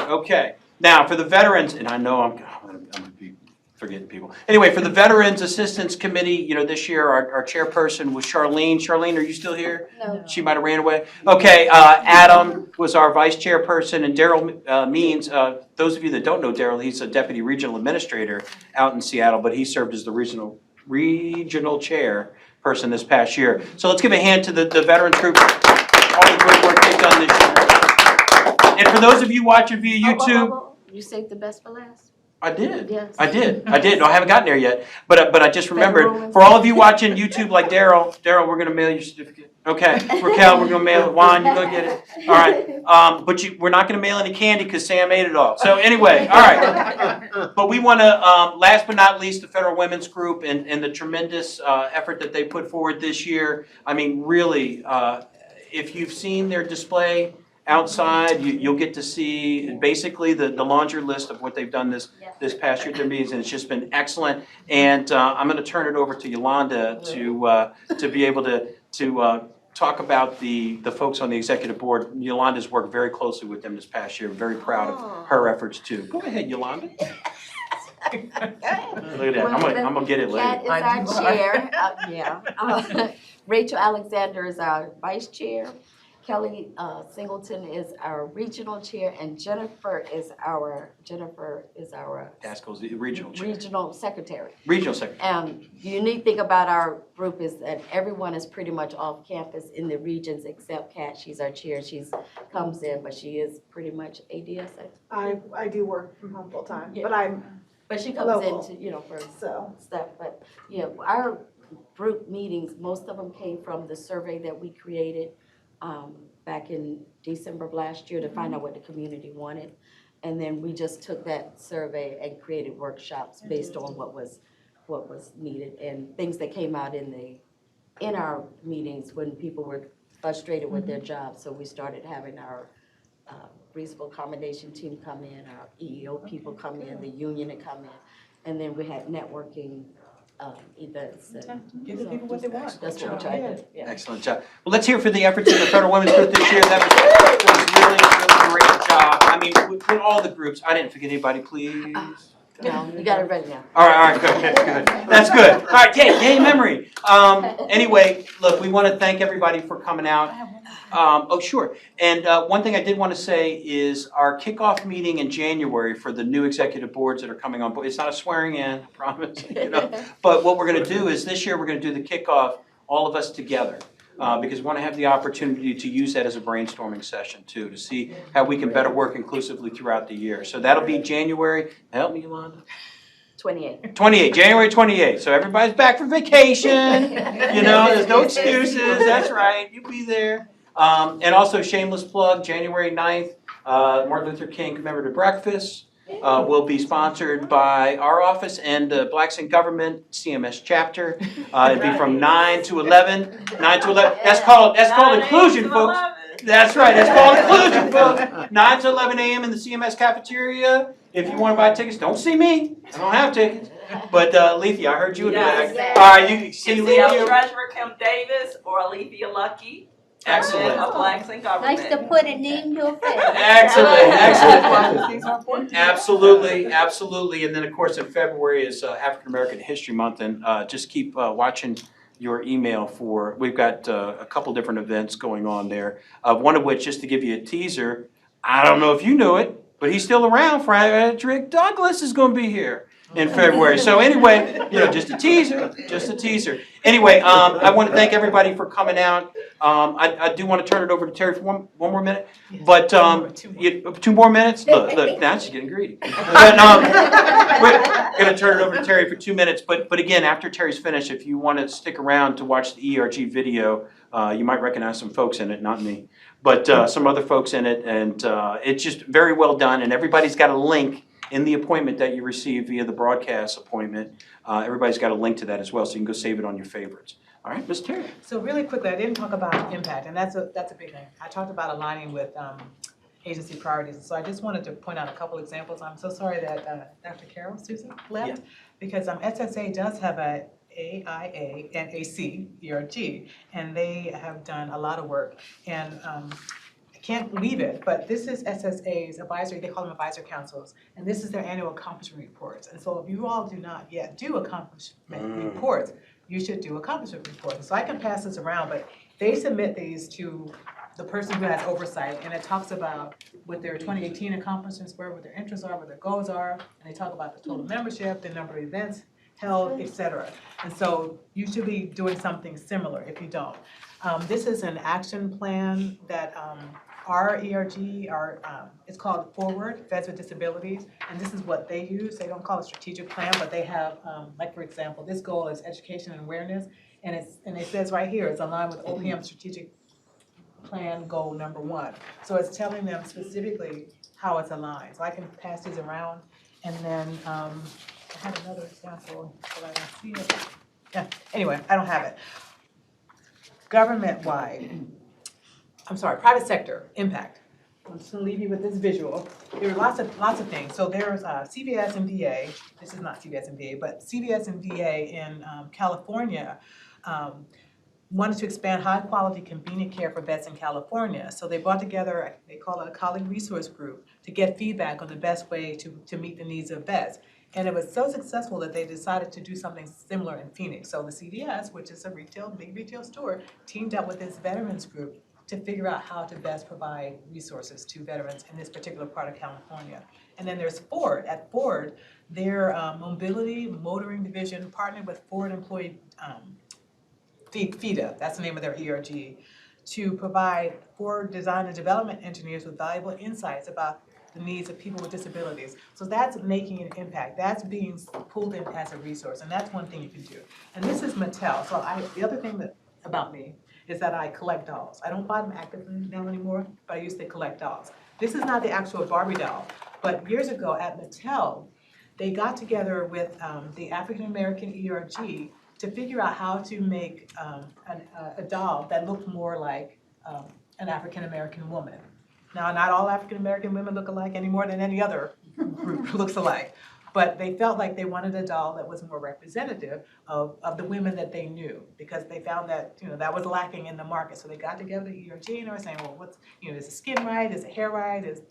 Okay, now for the veterans, and I know I'm gonna be forgetting people. Anyway, for the Veterans Assistance Committee, you know, this year our chairperson was Charlene. Charlene, are you still here? No. She might have ran away. Okay, Adam was our vice chairperson, and Daryl Means, those of you that don't know Daryl, he's a deputy regional administrator out in Seattle, but he served as the regional chairperson this past year. So let's give a hand to the veterans group, all the great work they've done this year. And for those of you watching via YouTube, You saved the best for last? I did. Yes. I did. No, I haven't gotten there yet. But I just remembered, for all of you watching YouTube like Daryl, we're gonna mail your certificate. Okay, Raquel, we're gonna mail it. Juan, you go get it. All right. But we're not gonna mail any candy because Sam ate it all. So anyway, all right. But we wanna, last but not least, the Federal Women's Group and the tremendous effort that they put forward this year. I mean, really, if you've seen their display outside, you'll get to see basically the laundry list of what they've done this past year at their meetings, and it's just been excellent. And I'm going to turn it over to Yolanda to be able to talk about the folks on the executive board. Yolanda's worked very closely with them this past year. Very proud of her efforts too. Go ahead, Yolanda. Look at that. I'm gonna get it later. Kat is our chair. Rachel Alexander is our vice chair. Kelly Singleton is our regional chair, and Jennifer is our Dasco's the regional chair. Regional secretary. Regional secretary. The unique thing about our group is that everyone is pretty much off campus in the regions except Kat. She's our chair. She's comes in, but she is pretty much ADS. I do work from home full time, Yeah. but I'm But she comes local, in to, you know, for so. stuff. But yeah, our group meetings, most of them came from the survey that we created back in December of last year to find out what the community wanted. And then we just took that survey and created workshops based on what was needed and things that came out in our meetings when people were frustrated with their jobs. So we started having our reasonable accommodation team come in, our EEO people come in, the union had come in, and then we had networking events. Give the people what they want. That's what we tried to, yeah. Excellent job. Well, let's hear for the efforts of the Federal Women's Group this year. That was really great job. I mean, with all the groups, I didn't forget anybody, please. No, you got it ready now. All right, good, that's good. That's good. All right, yay memory. Anyway, look, we want to thank everybody for coming out. Sure. And one thing I did want to say is our kickoff meeting in January for the new executive boards that are coming on board. It's not a swearing in, I promise. But what we're going to do is this year we're going to do the kickoff, all of us together. Because we want to have the opportunity to use that as a brainstorming session too, to see how we can better work inclusively throughout the year. So that'll be January. Help me, Yolanda. 28. January 28th. So everybody's back from vacation. There's no excuses. That's right. You'll be there. And also shameless plug, January 9th, Martin Luther King commemorative breakfast will be sponsored by our office and Blacks in Government CMS chapter. It'll be from 9 to 11. 9 to 11. That's called inclusion, folks. That's right. That's called inclusion, folks. 9 to 11 a.m. in the CMS cafeteria. If you want to buy tickets, don't see me. I don't have tickets. But Alethea, I heard you in the back. Yes. All right, you see Alethea? Treasurer Kim Davis or Alethea Lucky. Excellent. Of Blacks in Government. Nice to put a name to a face. Excellent. Absolutely. And then, of course, in February is African American History Month, and just keep watching your email for, we've got a couple different events going on there. One of which, just to give you a teaser, I don't know if you knew it, but he's still around. Frederick Douglass is going to be here in February. So anyway, just a teaser. Anyway, I want to thank everybody for coming out. I do want to turn it over to Terry for one more minute, but 2 more minutes. Look, now she's getting greedy. But, we're going to turn it over to Terry for 2 minutes. But again, after Terry's finished, if you want to stick around to watch the ERG video, you might recognize some folks in it, not me, but some other folks in it, and it's just very well done. And everybody's got a link in the appointment that you receive via the broadcast appointment. Everybody's got a link to that as well, so you can go save it on your favorites. All right, Ms. Terry. So really quickly, I didn't talk about impact, and that's a big thing. I talked about aligning with agency priorities, so I just wanted to point out a couple examples. I'm so sorry that Dr. Carol Susan left, because SSA does have a AIA and AC ERG, and they have done a lot of work. And can't leave it, but this is SSA's advisory, they call them advisor councils, and this is their annual accomplishment reports. And so if you all do not yet do accomplishment reports, you should do accomplishment reports. So I can pass this around, but they submit these to the person who has oversight, and it talks about what their 2018 accomplishments were, what their interests are, what their goals are, and they talk about the total membership, the number of events held, et cetera. And so you should be doing something similar if you don't. This is an action plan that our ERG, it's called Forward, Vets with Disabilities, and this is what they use. They don't call it a strategic plan, but they have, like for example, this goal is education and awareness, and it says right here, it's aligned with OPM strategic plan goal number 1. So it's telling them specifically how it's aligned. So I can pass these around, and then I had another example, but I don't see it. Yeah, anyway, I don't have it. Government-wide, private sector impact. I'm just gonna leave you with this visual. There are lots of things. So there's CVS and VA. This is not CVS and VA, but CVS and VA in California wanted to expand high-quality, convenient care for vets in California. So they brought together, they call it a colleague resource group, to get feedback on the best way to meet the needs of vets. And it was so successful that they decided to do something similar in Phoenix. So the CVS, which is a big retail store, teamed up with this veterans group to figure out how to best provide resources to veterans in this particular part of California. And then there's Ford. At Ford, their mobility motoring division partnered with Ford employee FIDA, that's the name of their ERG, to provide Ford design and development engineers with valuable insights about the needs of people with disabilities. So that's making an impact. That's being pulled in as a resource, and that's one thing you can do. And this is Mattel. So the other thing about me is that I collect dolls. I don't buy them actively now anymore, but I used to collect dolls. This is not the actual Barbie doll, but years ago at Mattel, they got together with the African American ERG to figure out how to make a doll that looked more like an African American woman. Now, not all African American women look alike any more than any other group looks alike, but they felt like they wanted a doll that was more representative of the women that they knew, because they found that that was lacking in the market. So they got together the ERG and they were saying, well, is the skin right? Is the hair right? Is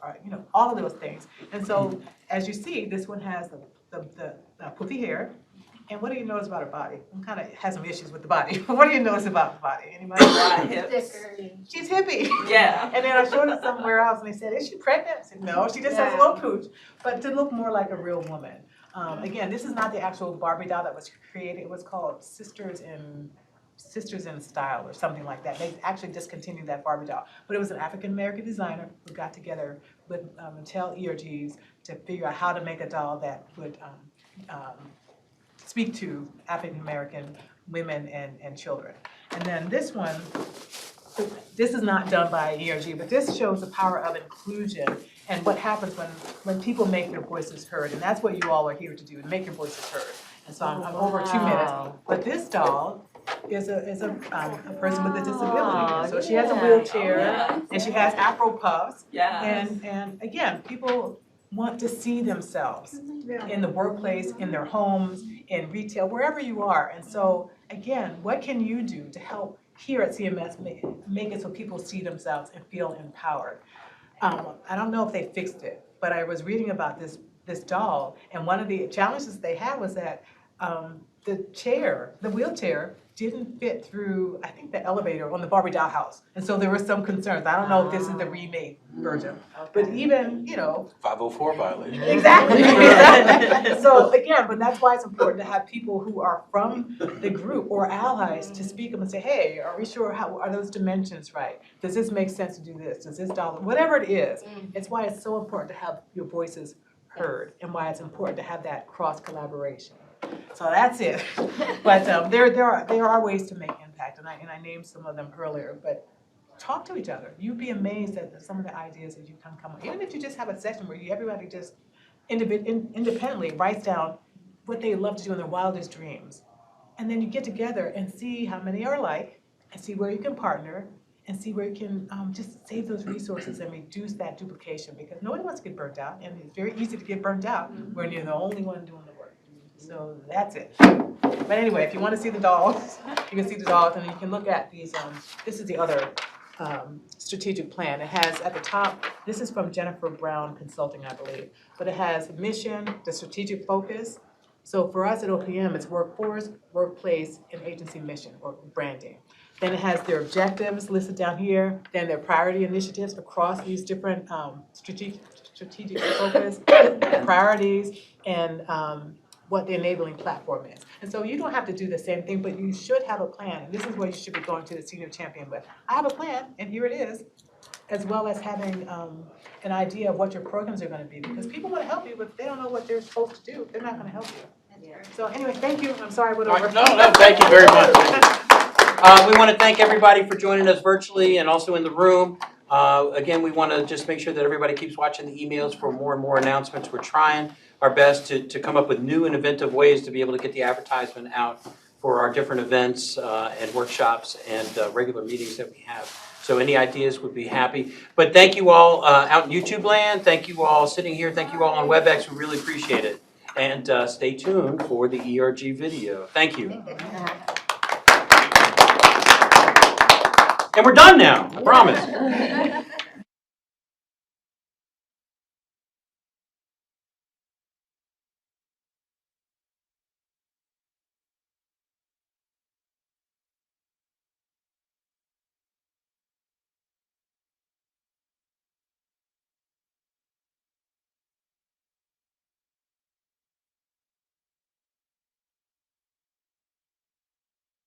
all of those things. And so, as you see, this one has the poofy hair. And what do you notice about her body? I kind of has some issues with the body. What do you notice about the body? Anybody? Hips. She's hippie. Yeah. And then I showed it somewhere else, and they said, "Is she pregnant?" I said, "No, she just has a little pooch." But to look more like a real woman. Again, this is not the actual Barbie doll that was created. It was called Sisters in Style or something like that. They actually discontinued that Barbie doll, but it was an African American designer who got together with Mattel ERGs to figure out how to make a doll that would speak to African American women and children. And then this one, this is not done by ERG, but this shows the power of inclusion and what happens when people make their voices heard. And that's what you all are here to do, to make your voices heard. And so I'm over 2 minutes. But this doll is a person with a disability. So she has a wheelchair, and she has Afro puffs. And again, people want to see themselves in the workplace, in their homes, in retail, wherever you are. And so, again, what can you do to help here at CMS make it so people see themselves and feel empowered? I don't know if they fixed it, but I was reading about this doll, and one of the challenges they had was that the wheelchair didn't fit through, I think, the elevator on the Barbie doll house. And so there were some concerns. I don't know if this is the remade version, but even, 504 violation. Exactly. So again, but that's why it's important to have people who are from the group or allies to speak up and say, hey, are we sure, how are those dimensions right? Does this make sense to do this? Does this dollar, whatever it is, it's why it's so important to have your voices heard and why it's important to have that cross collaboration. So that's it. But there are ways to make impact, and I named some of them earlier. But talk to each other. You'd be amazed at some of the ideas that you can come up. Even if you just have a session where everybody just independently writes down what they love to do in their wildest dreams, and then you get together and see how many are alike, and see where you can partner, and see where you can just save those resources and reduce that duplication, because nobody wants to get burnt out, and it's very easy to get burnt out when you're the only one doing the work. So that's it. But anyway, if you want to see the dolls, you can see the dolls, and you can look at these. This is the other strategic plan. It has at the top, this is from Jennifer Brown Consulting, I believe, but it has mission, the strategic focus. So for us at OPM, it's workforce, workplace, and agency mission or branding. Then it has their objectives listed down here, then their priority initiatives across these different strategic focus, priorities, and what the enabling platform is. And so you don't have to do the same thing, but you should have a plan. And this is what you should be going to the senior champion with. I have a plan, and here it is, as well as having an idea of what your programs are gonna be, because people wanna help you, but if they don't know what they're supposed to do, they're not gonna help you. So anyway, thank you. I'm sorry I went over. No, thank you very much. We want to thank everybody for joining us virtually and also in the room. Again, we want to just make sure that everybody keeps watching the emails for more and more announcements. We're trying our best to come up with new and inventive ways to be able to get the advertisement out for our different events and workshops and regular meetings that we have. So any ideas would be happy. But thank you all out in YouTube land. Thank you all sitting here. Thank you all on WebEx. We really appreciate it. And stay tuned for the ERG video. Thank you. And we're done now, I promise.